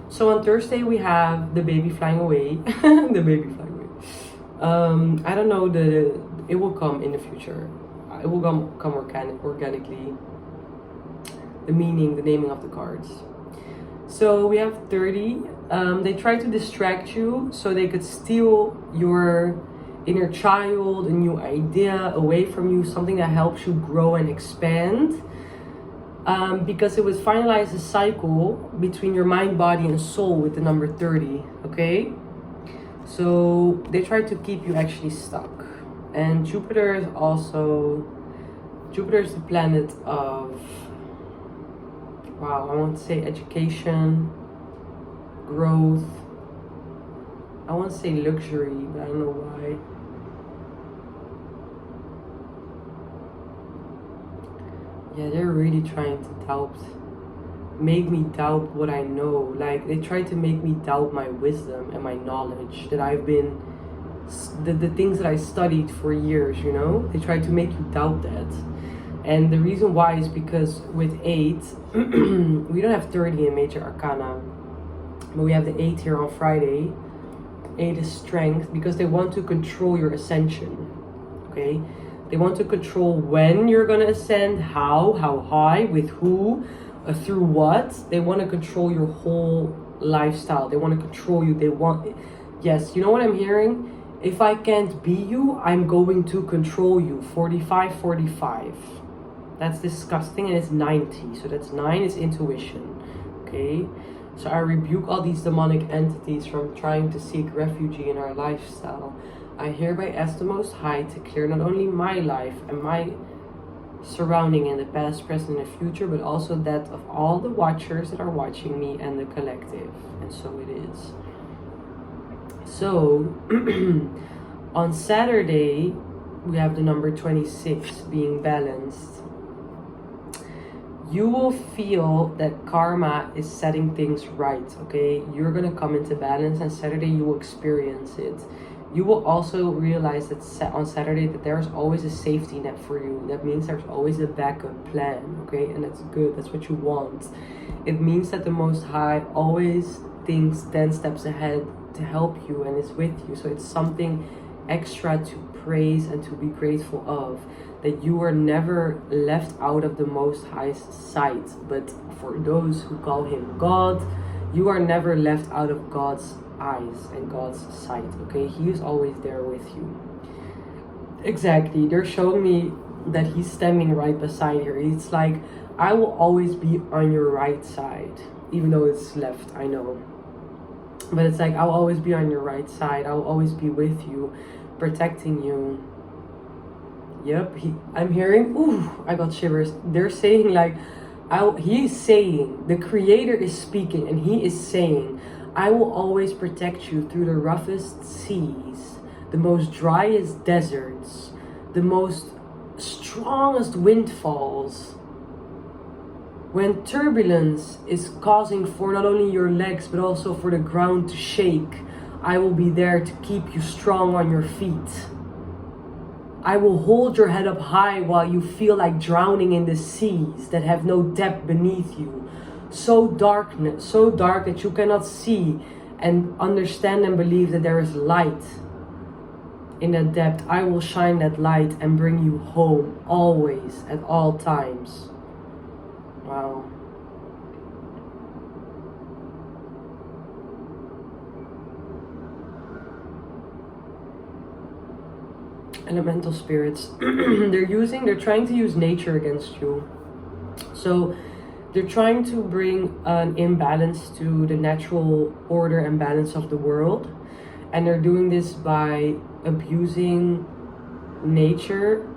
So on Thursday we have the baby flying away. The baby flying away. I don't know, it will come in the future. It will come organically. The meaning, the naming of the cards. So we have 30. They try to distract you so they could steal your inner child, a new idea away from you, something that helps you grow and expand. Because it would finalize a cycle between your mind, body, and soul with the number 30, okay? So they try to keep you actually stuck. And Jupiter is the planet of, wow, I want to say education, growth. I want to say luxury, but I don't know why. Yeah, they're really trying to make me doubt what I know. Like, they try to make me doubt my wisdom and my knowledge that I've been, the things that I studied for years, you know? They try to make you doubt that. And the reason why is because with 8, we don't have 30 in Major Arcana, but we have the 8 here on Friday. 8 is strength, because they want to control your ascension, okay? They want to control when you're gonna ascend, how high, with who, through what. They want to control your whole lifestyle. They want to control you. They want, yes, you know what I'm hearing? If I can't be you, I'm going to control you. 45. That's disgusting, and it's 90. So that's 9 is intuition, okay? So I rebuke all these demonic entities from trying to seek refuge in our lifestyle. I hereby ask the Most High to clear not only my life and my surrounding in the past, present, and the future, but also that of all the watchers that are watching me and the collective. And so it is. So on Saturday, we have the number 26 being balanced. You will feel that karma is setting things right, okay? You're gonna come into balance, and Saturday you will experience it. You will also realize that on Saturday that there's always a safety net for you. That means there's always a backup plan, okay? And that's good, that's what you want. It means that the Most High always thinks 10 steps ahead to help you and is with you. So it's something extra to praise and to be grateful of. That you are never left out of the Most High's sight. But for those who call him God, you are never left out of God's eyes and God's sight, okay? He is always there with you. Exactly. They're showing me that he's standing right beside her. It's like, I will always be on your right side, even though it's left, I know. But it's like, I'll always be on your right side. I'll always be with you, protecting you. Yep, I'm hearing, ooh, I got shivers. They're saying like, he's saying, the Creator is speaking, and he is saying, I will always protect you through the roughest seas, the most driest deserts, the most strongest windfalls. When turbulence is causing for not only your legs, but also for the ground to shake, I will be there to keep you strong on your feet. I will hold your head up high while you feel like drowning in the seas that have no depth beneath you. So dark that you cannot see and understand and believe that there is light in that depth. I will shine that light and bring you home always, at all times. Wow. Elemental spirits. They're trying to use nature against you. So they're trying to bring an imbalance to the natural order and balance of the world. And they're doing this by abusing nature,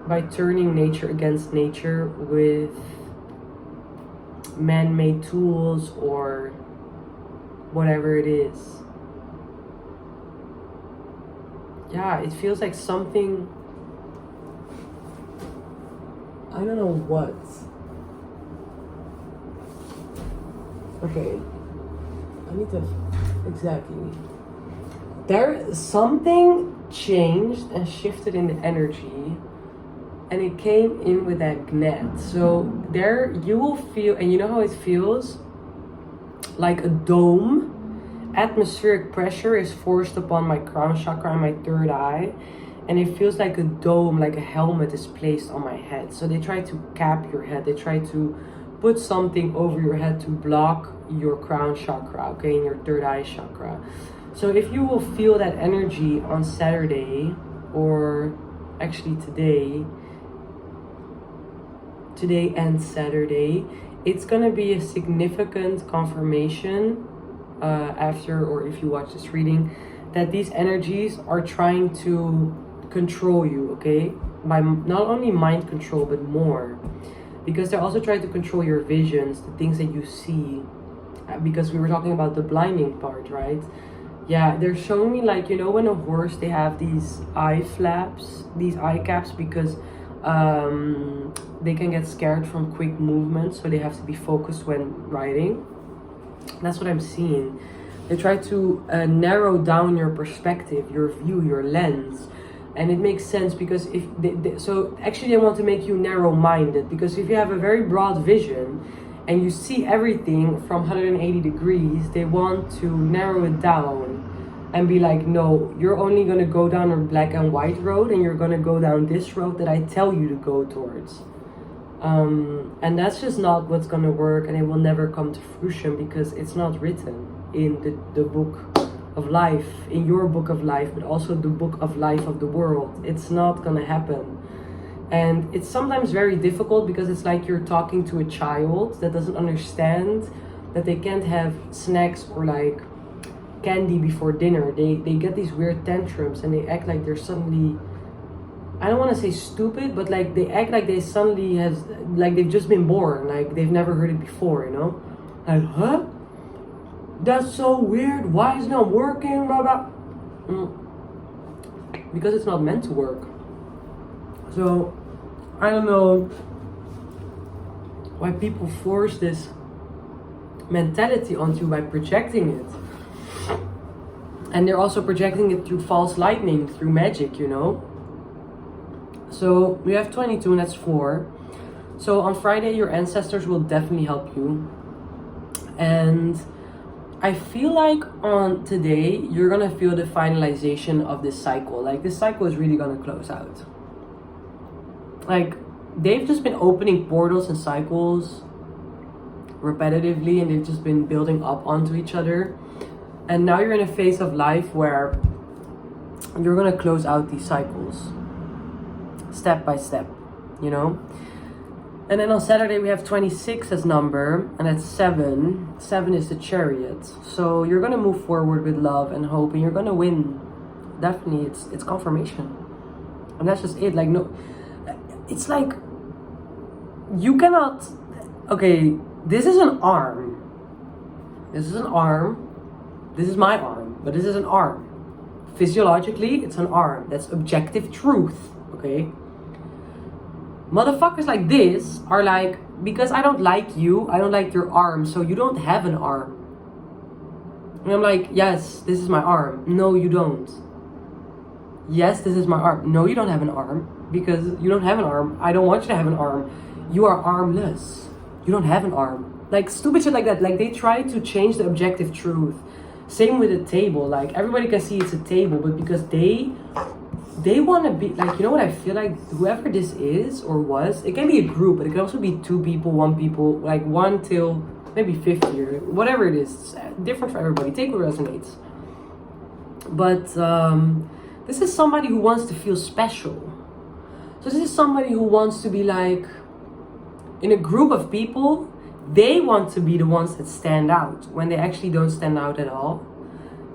by turning nature against nature with man-made tools or whatever it is. Yeah, it feels like something, I don't know what. Okay, I need to, exactly. Something changed and shifted in the energy, and it came in with that net. So there you will feel, and you know how it feels? Like a dome. Atmospheric pressure is forced upon my crown chakra and my third eye, and it feels like a dome, like a helmet is placed on my head. So they try to cap your head. They try to put something over your head to block your crown chakra, okay, and your third eye chakra. So if you will feel that energy on Saturday, or actually today and Saturday, it's gonna be a significant confirmation after, or if you watch this reading, that these energies are trying to control you, okay? By not only mind control, but more. Because they're also trying to control your visions, the things that you see. because we were talking about the blinding part, right? Yeah, they're showing me like, you know, when a horse, they have these eye flaps, these eye caps, because they can get scared from quick movements, so they have to be focused when riding. That's what I'm seeing. They try to narrow down your perspective, your view, your lens. And it makes sense, because if so actually they want to make you narrow-minded, because if you have a very broad vision and you see everything from 180 degrees, they want to narrow it down and be like, no, you're only going to go down a black and white road, and you're going to go down this road that I tell you to go towards. And that's just not what's going to work, and it will never come to fruition, because it's not written in the book of life, in your book of life, but also the book of life of the world. It's not gonna happen. And it's sometimes very difficult, because it's like you're talking to a child that doesn't understand that they can't have snacks or like candy before dinner. They get these weird tantrums, and they act like they're suddenly, I don't want to say stupid, but like they act like they suddenly has, like they've just been born, like they've never heard it before, you know? Like, huh? That's so weird. Why is it not working? Blah, blah. Because it's not meant to work. So, I don't know why people force this mentality onto you by projecting it. And they're also projecting it through false lightning, through magic, you know? So, we have 22, and that's 4. So, on Friday, your ancestors will definitely help you. And I feel like on today, you're gonna feel the finalization of this cycle. Like, this cycle is really gonna close out. Like, they've just been opening portals and cycles repetitively, and they've just been building up onto each other. And now you're in a phase of life where you're gonna close out these cycles step by step, you know? And then on Saturday we have 26 as number, and that's 7. 7 is the Chariot. So you're gonna move forward with love and hope, and you're gonna win. Definitely, it's confirmation. And that's just it. Like, no, it's like you cannot. Okay, this is an arm. This is an arm. This is my arm, but this is an arm. Physiologically, it's an arm. That's objective truth. Okay. Motherfuckers like this are like, because I don't like you, I don't like your arm, so you don't have an arm. And I'm like, yes, this is my arm. No, you don't. Yes, this is my arm. No, you don't have an arm, because you don't have an arm. I don't want you to have an arm. You are armless. You don't have an arm. Like, stupid shit like that. Like, they try to change the objective truth. Same with a table. Like, everybody can see it's a table, but because they want to be, like, you know what I feel like? Whoever this is or was, it can be a group, but it can also be 2 people, 1 people, like 1 till maybe 50 or whatever it is. It's different for everybody. Take what resonates. But this is somebody who wants to feel special. So this is somebody who wants to be like, in a group of people, they want to be the ones that stand out when they actually don't stand out at all.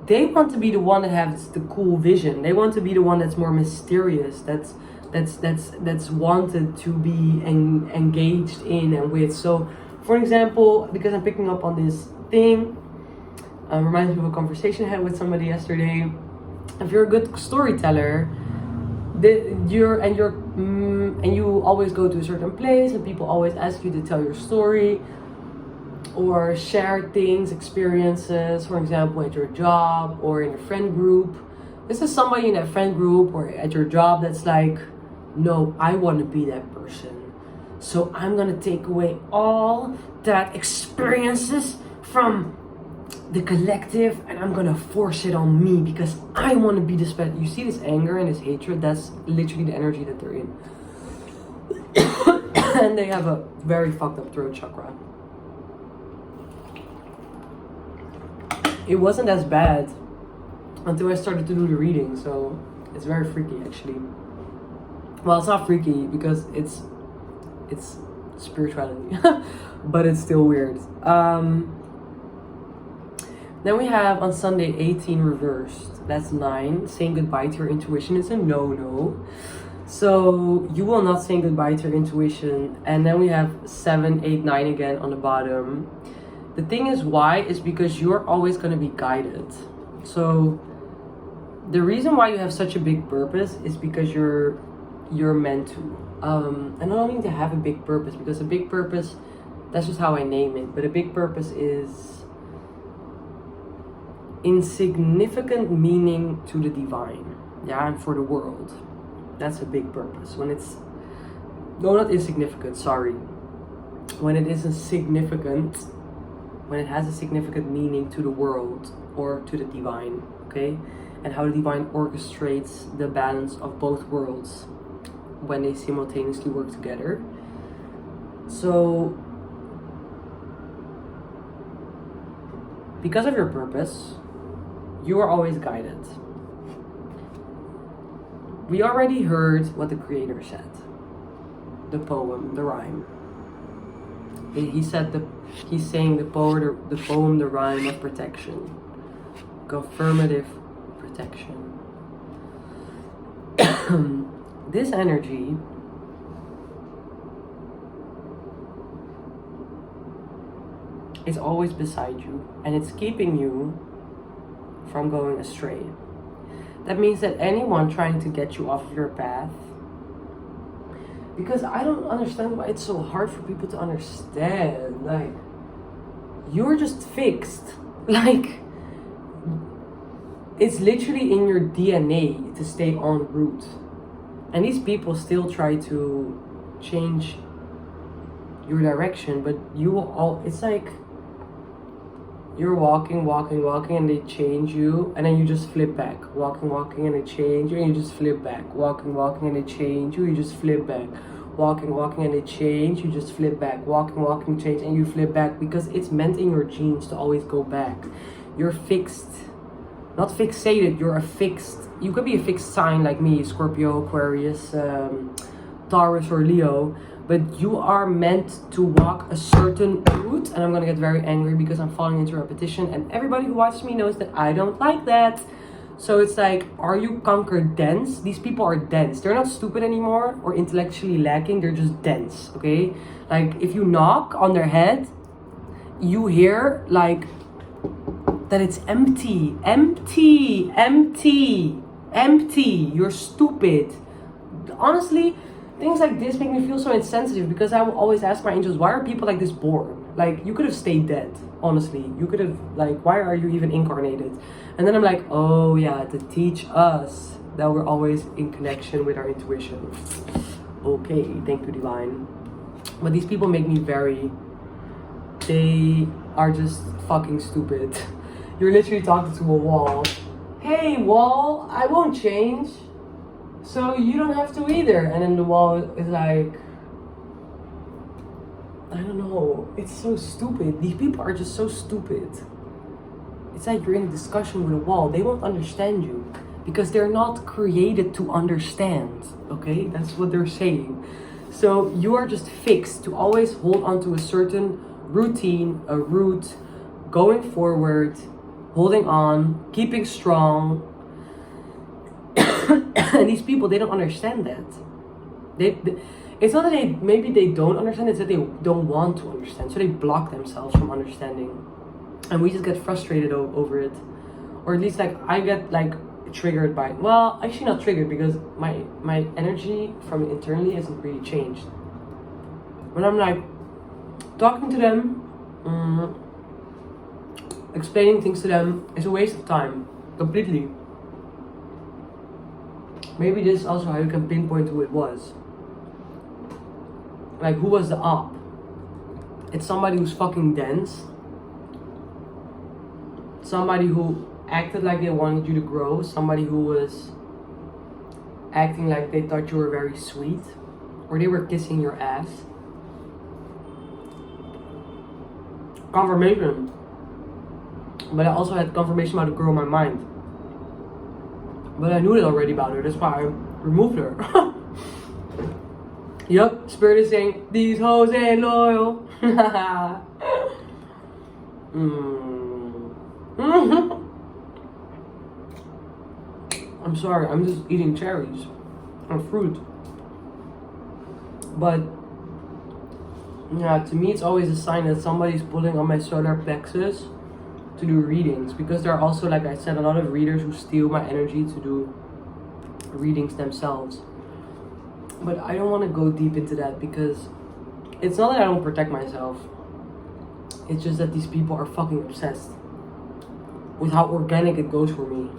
They want to be the one that has the cool vision. They want to be the one that's more mysterious, that's wanted to be engaged in and with. So, for example, because I'm picking up on this thing, reminds me of a conversation I had with somebody yesterday. If you're a good storyteller, and you always go to a certain place, and people always ask you to tell your story or share things, experiences, for example, at your job or in a friend group. This is somebody in that friend group or at your job that's like, no, I want to be that person. So I'm going to take away all that experiences from the collective, and I'm going to force it on me because I want to be this better. You see this anger and this hatred, that's literally the energy that they're in. And they have a very fucked up throat chakra. It wasn't as bad until I started to do the reading, so it's very freaky actually. Well, it's not freaky because it's spirituality, but it's still weird. Then we have on Sunday 18 reversed. That's 9. Saying goodbye to your intuition is a no-no. So you will not say goodbye to your intuition. And then we have 7, 8, 9 again on the bottom. The thing is, why is because you're always going to be guided. So the reason why you have such a big purpose is because you're meant to. And I don't mean to have a big purpose, because a big purpose, that's just how I name it. But a big purpose is insignificant meaning to the divine, yeah, and for the world. That's a big purpose. When it's, no, not insignificant, sorry. When it isn't significant, when it has a significant meaning to the world or to the divine, okay? And how the divine orchestrates the balance of both worlds when they simultaneously work together. So, because of your purpose, you are always guided. We already heard what the Creator said. The poem, the rhyme. He's saying the poem, the rhyme of protection. Affirmative protection. This energy is always beside you, and it's keeping you from going astray. That means that anyone trying to get you off of your path, because I don't understand why it's so hard for people to understand, like, you're just fixed. Like, it's literally in your DNA to stay en route. And these people still try to change your direction, but you will all, it's like you're walking, and they change you, and then you just flip back. Walking, and they change you, and you just flip back. Walking, and they change you, you just flip back. Walking, and they change, you just flip back. Walking, change, and you flip back, because it's meant in your genes to always go back. You're fixed. Not fixated, you're a fixed. You could be a fixed sign like me, Scorpio, Aquarius, Taurus, or Leo. But you are meant to walk a certain route. And I'm gonna get very angry because I'm falling into repetition. And everybody who watches me knows that I don't like that. So it's like, are you conquered dense? These people are dense. They're not stupid anymore or intellectually lacking. They're just dense, okay? Like, if you knock on their head, you hear, like, that it's empty. You're stupid. Honestly, things like this make me feel so insensitive, because I will always ask my angels, why are people like this born? Like, you could have stayed dead, honestly. You could have, like, why are you even incarnated? And then I'm like, oh yeah, to teach us that we're always in connection with our intuition. Okay, thank you, divine. But these people make me they are just fucking stupid. You're literally talking to a wall. Hey, wall, I won't change, so you don't have to either. And then the wall is like, I don't know. It's so stupid. These people are just so stupid. It's like you're in a discussion with a wall. They won't understand you because they're not created to understand. Okay, that's what they're saying. So you are just fixed to always hold on to a certain routine, a route, going forward, holding on, keeping strong. And these people, they don't understand that. It's not that maybe they don't understand, it's that they don't want to understand. So they block themselves from understanding. And we just get frustrated over it. Or at least, like, I get, like, triggered by, well, actually not triggered, because my energy from internally hasn't really changed. When I'm, like, talking to them, explaining things to them, is a waste of time. Completely. Maybe this is also how you can pinpoint who it was. Like, who was the op? It's somebody who's fucking dense. Somebody who acted like they wanted you to grow. Somebody who was acting like they thought you were very sweet. Or they were kissing your ass. Confirmation. But I also had confirmation about the girl in my mind. But I knew it already about her. That's why I removed her. Yup, Spirit is saying, these hoes ain't loyal. I'm sorry, I'm just eating cherries and fruit. But Yeah, to me it's always a sign that somebody's pulling on my solar plexus to do readings, because there are also, like I said, a lot of readers who steal my energy to do readings themselves. But I don't want to go deep into that, because it's not that I don't protect myself. It's just that these people are fucking obsessed with how organic it goes for me.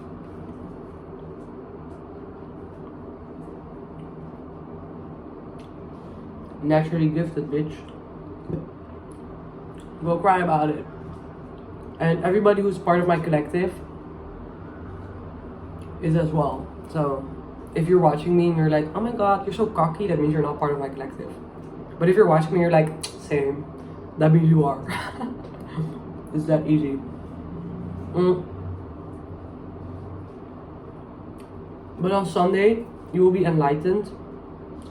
Naturally gifted, bitch. Go cry about it. And everybody who's part of my collective is as well. So if you're watching me and you're like, oh my god, you're so cocky, that means you're not part of my collective. But if you're watching me and you're like, same, that means you are. It's that easy. But on Sunday, you will be enlightened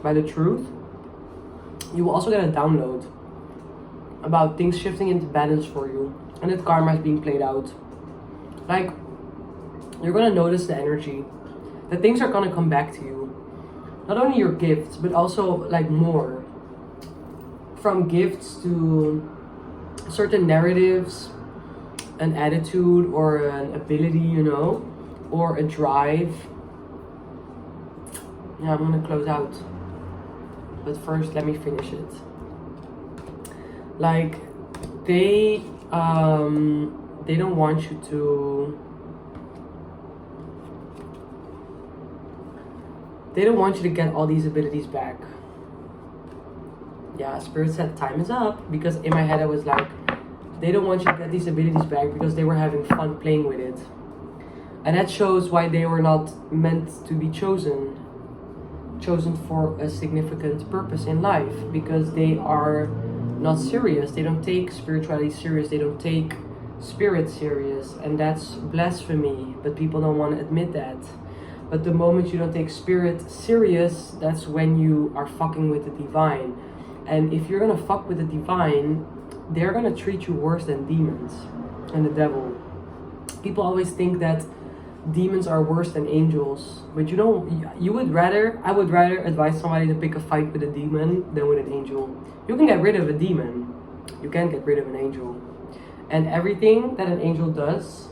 by the truth. You will also get a download about things shifting into balance for you, and that karma is being played out. Like, you're gonna notice the energy, that things are gonna come back to you. Not only your gifts, but also like more. From gifts to certain narratives, an attitude or an ability, you know, or a drive. Yeah, I'm gonna close out. But first, let me finish it. Like, they don't want you to. They don't want you to get all these abilities back. Yeah, Spirit said time is up, because in my head I was like, they don't want you to get these abilities back because they were having fun playing with it. And that shows why they were not meant to be chosen for a significant purpose in life, because they are not serious. They don't take spirituality serious. They don't take spirit serious, and that's blasphemy, but people don't want to admit that. But the moment you don't take spirit serious, that's when you are fucking with the divine. And if you're gonna fuck with the divine, they're gonna treat you worse than demons and the devil. People always think that demons are worse than angels, but you know, I would rather advise somebody to pick a fight with a demon than with an angel. You can get rid of a demon, you can't get rid of an angel. And everything that an angel does,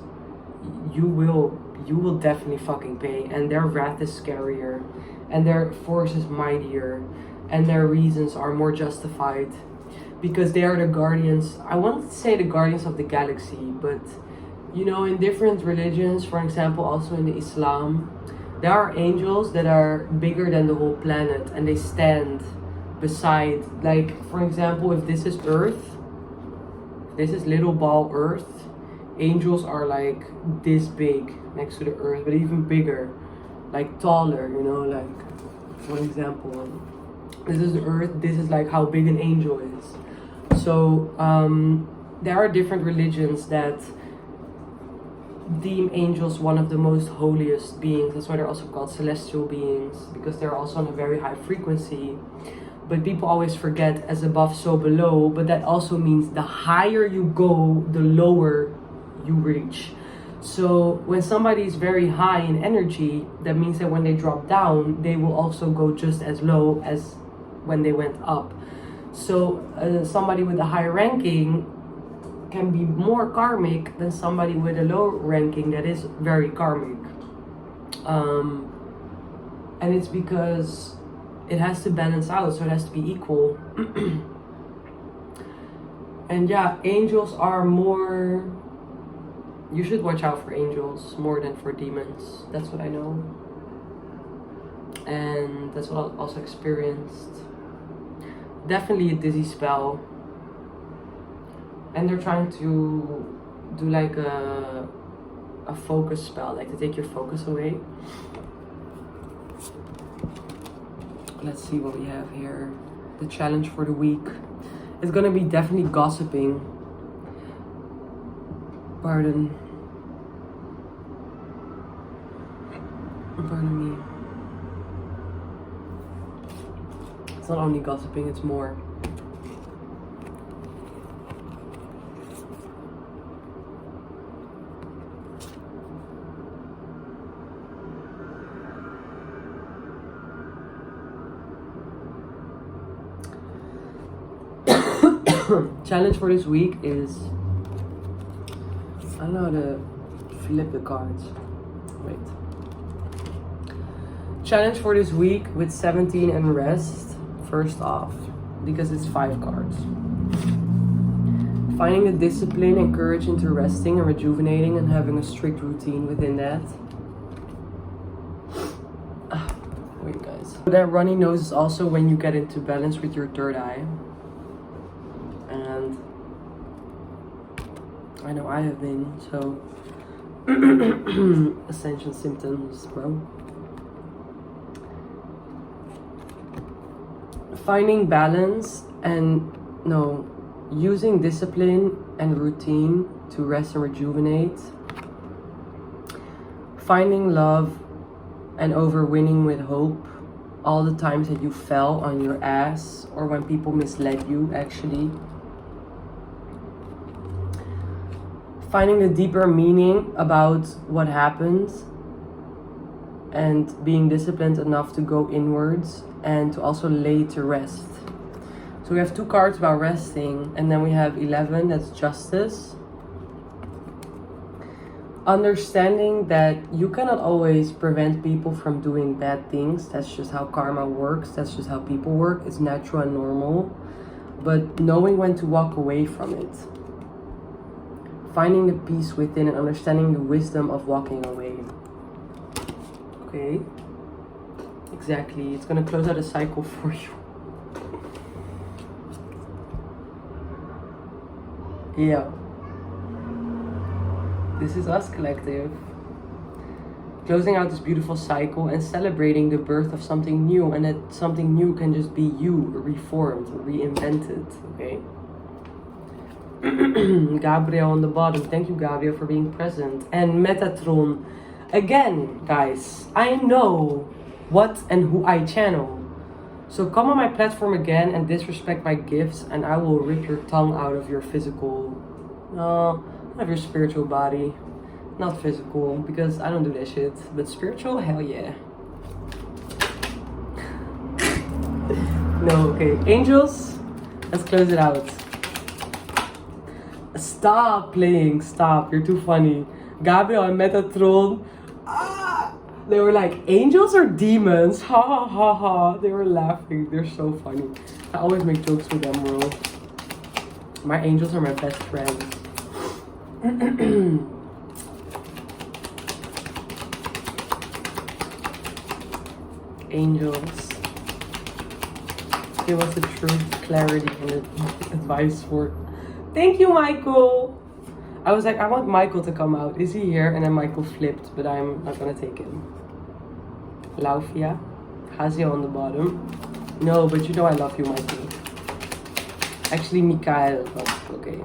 you will definitely fucking pay. And their wrath is scarier, and their force is mightier, and their reasons are more justified, because they are the guardians. I want to say the guardians of the galaxy, but you know, in different religions, for example, also in the Islam, there are angels that are bigger than the whole planet, and they stand beside, like, for example, if this is Earth, this is little ball Earth, angels are like this big next to the Earth, but even bigger, like taller, you know, like, for example, this is Earth, this is like how big an angel is. So there are different religions that deem angels one of the most holiest beings. That's why they're also called celestial beings, because they're also on a very high frequency. But people always forget, as above so below, but that also means the higher you go, the lower you reach. So when somebody is very high in energy, that means that when they drop down, they will also go just as low as when they went up. So somebody with a higher ranking can be more karmic than somebody with a low ranking that is very karmic. And it's because it has to balance out, so it has to be equal. And yeah, angels are more, you should watch out for angels more than for demons. That's what I know, and that's what I also experienced. Definitely a dizzy spell. And they're trying to do like a focus spell, like to take your focus away. Let's see what we have here. The challenge for the week is gonna be definitely gossiping. Pardon me. It's not only gossiping, it's more. Challenge for this week is, I don't know how to flip the cards. Wait. Challenge for this week with 17 and rest. First off, because it's 5 cards. Finding the discipline and courage into resting and rejuvenating and having a strict routine within that. Wait, guys. That runny nose is also when you get into balance with your third eye. And I know I have been, so ascension symptoms, bro. Finding balance and using discipline and routine to rest and rejuvenate. Finding love and overwinning with hope all the times that you fell on your ass or when people misled you, actually. Finding the deeper meaning about what happened and being disciplined enough to go inwards and to also lay to rest. So we have 2 cards about resting, and then we have 11, that's justice. Understanding that you cannot always prevent people from doing bad things. That's just how karma works. That's just how people work. It's natural and normal. But knowing when to walk away from it. Finding the peace within and understanding the wisdom of walking away. Okay. Exactly. It's going to close out a cycle for you. Yeah. This is us, collective. Closing out this beautiful cycle and celebrating the birth of something new, and that something new can just be you, reformed, reinvented, okay? Gabriel on the bottom. Thank you, Gabriel, for being present. And Metatron. Again, guys, I know what and who I channel. So come on my platform again and disrespect my gifts, and I will rip your tongue out of your physical, of your spiritual body. Not physical, because I don't do that shit. But spiritual, hell yeah. No, okay. Angels, let's close it out. Stop playing, stop. You're too funny. Gabriel and Metatron. They were like, angels or demons? Ha ha ha ha. They were laughing. They're so funny. I always make jokes with them, bro. My angels are my best friends. Angels. Give us the truth, clarity, and advice for. Thank you, Michael. I was like, I want Michael to come out. Is he here? And then Michael flipped, but I'm not gonna take him. Laufia. Haziel on the bottom. No, but you know I love you, Michael. Actually, Mikael, but okay.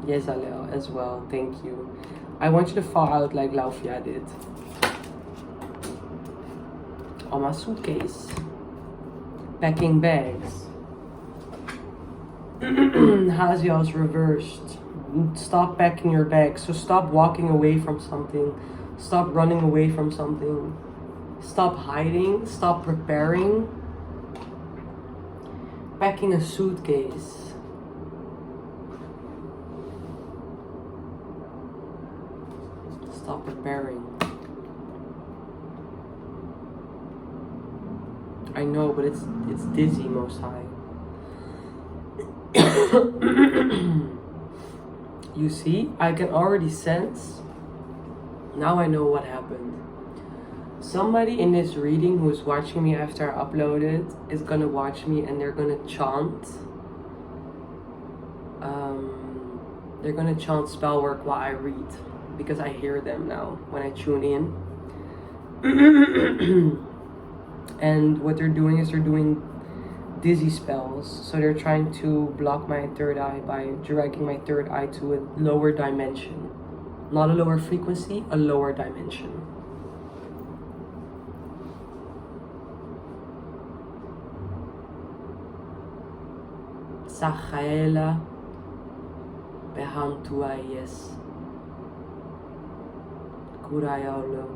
Yezalel as well, thank you. I want you to fall out like Laufia did. On my suitcase. Packing bags. Haziel's reversed. Stop packing your bags. So stop walking away from something. Stop running away from something. Stop hiding. Stop preparing. Packing a suitcase. Stop preparing. I know, but it's dizzy, Most High. You see, I can already sense. Now I know what happened. Somebody in this reading who's watching me after I uploaded is gonna watch me and they're gonna chant. They're gonna chant spell work while I read because I hear them now when I tune in. And what they're doing is they're doing dizzy spells. So they're trying to block my third eye by dragging my third eye to a lower dimension. Not a lower frequency, a lower dimension. Sachaela Behantuayes Kurayaulo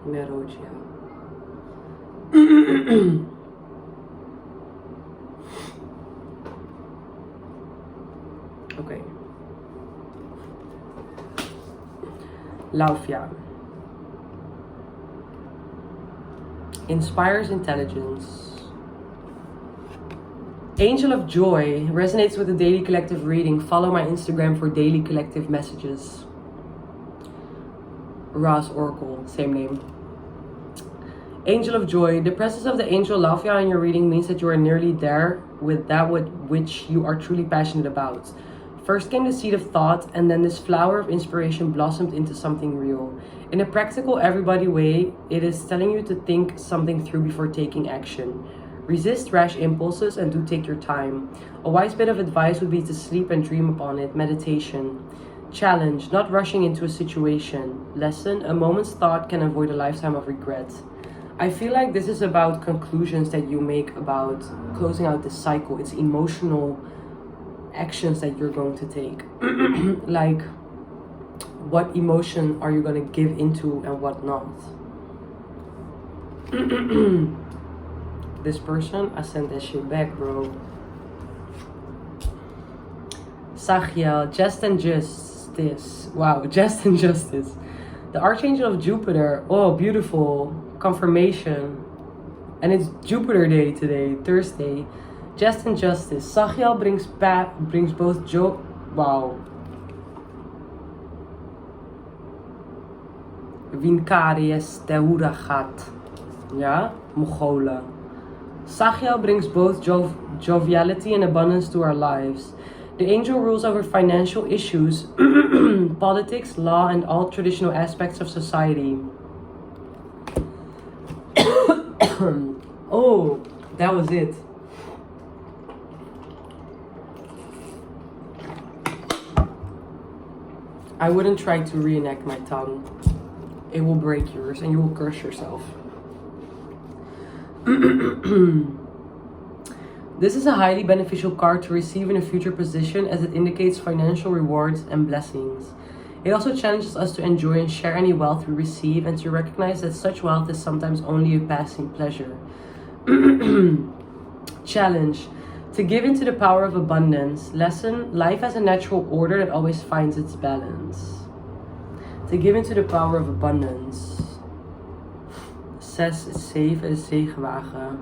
Merogia. Laufia. Inspires intelligence. Angel of Joy resonates with the daily collective reading. Follow my Instagram for daily collective messages. Ras Oracle, same name. Angel of Joy. The presence of the angel Laufia in your reading means that you are nearly there with that which you are truly passionate about. First came the seed of thought, and then this flower of inspiration blossomed into something real. In a practical, everybody way, it is telling you to think something through before taking action. Resist rash impulses and do take your time. A wise bit of advice would be to sleep and dream upon it. Meditation. Challenge. Not rushing into a situation. Lesson. A moment's thought can avoid a lifetime of regret. I feel like this is about conclusions that you make about closing out this cycle. It's emotional actions that you're going to take. Like, what emotion are you going to give into and what not? This person, I sent that shit back, bro. Sachiel, Jest and Justice. Wow, Jest and Justice. The Archangel of Jupiter. Oh, beautiful. Confirmation. And it's Jupiter Day today, Thursday. Jest and Justice. Sachiel brings both joy. Wow. Winkaries Teuragat. Ja, Mongolen. Sachiel brings both joviality and abundance to our lives. The angel rules over financial issues, politics, law, and all traditional aspects of society. Oh, that was it. I wouldn't try to reenact my tongue. It will break yours and you will curse yourself. This is a highly beneficial card to receive in a future position as it indicates financial rewards and blessings. It also challenges us to enjoy and share any wealth we receive and to recognize that such wealth is sometimes only a passing pleasure. Challenge. To give into the power of abundance. Lesson. Life has a natural order that always finds its balance. To give into the power of abundance. 6 is 7 is zegenwagen.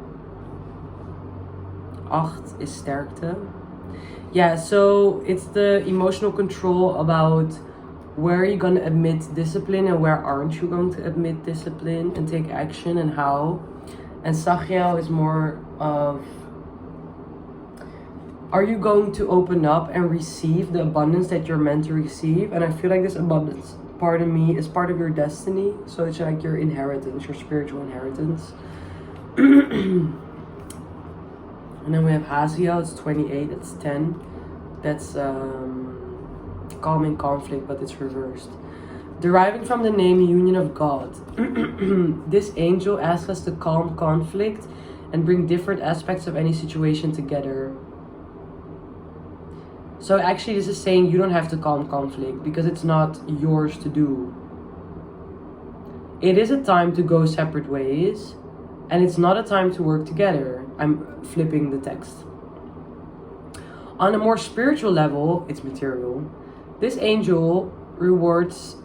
8 is sterkte. Yeah, so it's the emotional control about where you're going to admit discipline and where aren't you going to admit discipline and take action and how. And Sachiel is more of, are you going to open up and receive the abundance that you're meant to receive? And I feel like this abundance part of me is part of your destiny. So it's like your inheritance, your spiritual inheritance. And then we have Haziel, it's 28, it's 10. That's calming conflict, but it's reversed. Deriving from the name Union of God. This angel asks us to calm conflict and bring different aspects of any situation together. So actually this is saying you don't have to calm conflict because it's not yours to do. It is a time to go separate ways and it's not a time to work together. I'm flipping the text. On a more spiritual level, it's material. This angel rewards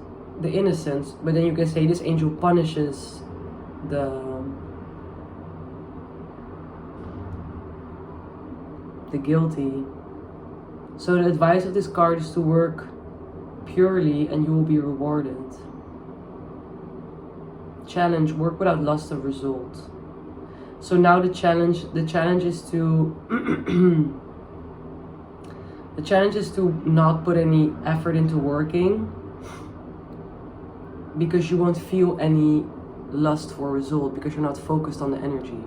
the innocent, but then you can say this angel punishes the guilty. So the advice of this card is to work purely and you will be rewarded. Challenge, work without lust of result. So now the challenge is to the challenge is to not put any effort into working because you won't feel any lust for result because you're not focused on the energy.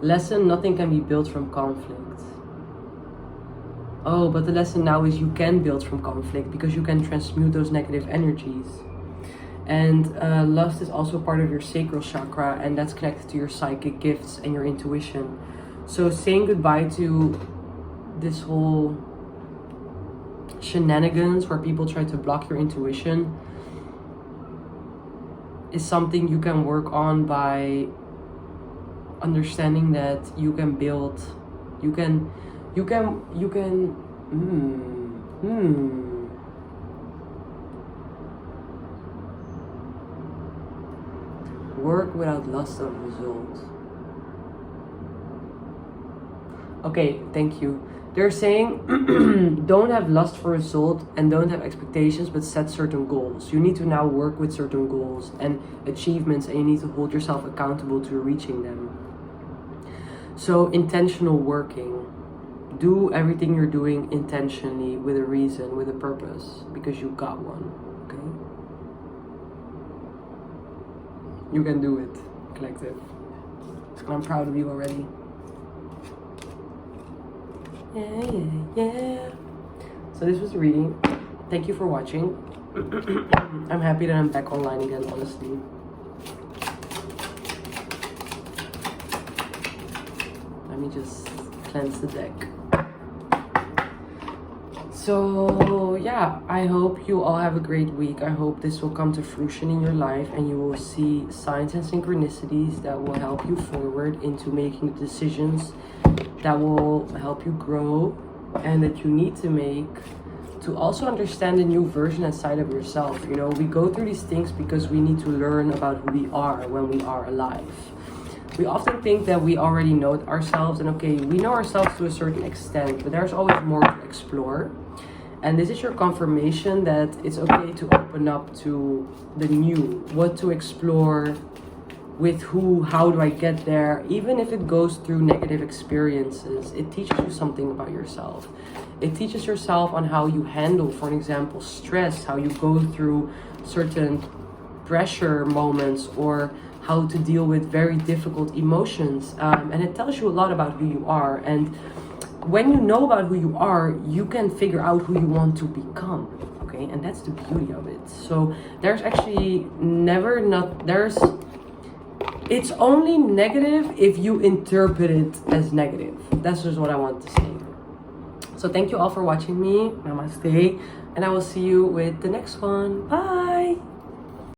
Lesson, nothing can be built from conflict. Oh, but the lesson now is you can build from conflict because you can transmute those negative energies. And lust is also part of your sacral chakra and that's connected to your psychic gifts and your intuition. So saying goodbye to this whole shenanigans where people try to block your intuition is something you can work on by understanding that you can build, you can Work without lust of results. Okay, thank you. They're saying don't have lust for result and don't have expectations, but set certain goals. You need to now work with certain goals and achievements, and you need to hold yourself accountable to reaching them. So intentional working. Do everything you're doing intentionally, with a reason, with a purpose, because you got one, okay? You can do it, collective. And I'm proud of you already. Yeah. So this was the reading. Thank you for watching. I'm happy that I'm back online again, honestly. Let me just cleanse the deck. So yeah, I hope you all have a great week. I hope this will come to fruition in your life and you will see signs and synchronicities that will help you forward into making decisions that will help you grow and that you need to make to also understand the new version and side of yourself. You know, we go through these things because we need to learn about who we are when we are alive. We often think that we already know ourselves, and okay, we know ourselves to a certain extent, but there's always more to explore. And this is your confirmation that it's okay to open up to the new, what to explore, with who, how do I get there. Even if it goes through negative experiences, it teaches you something about yourself. It teaches yourself on how you handle, for an example, stress, how you go through certain pressure moments, or how to deal with very difficult emotions. And it tells you a lot about who you are. And when you know about who you are, you can figure out who you want to become. Okay, and that's the beauty of it. So there's actually it's only negative if you interpret it as negative. That's just what I want to say. So thank you all for watching me. Namaste. And I will see you with the next one. Bye.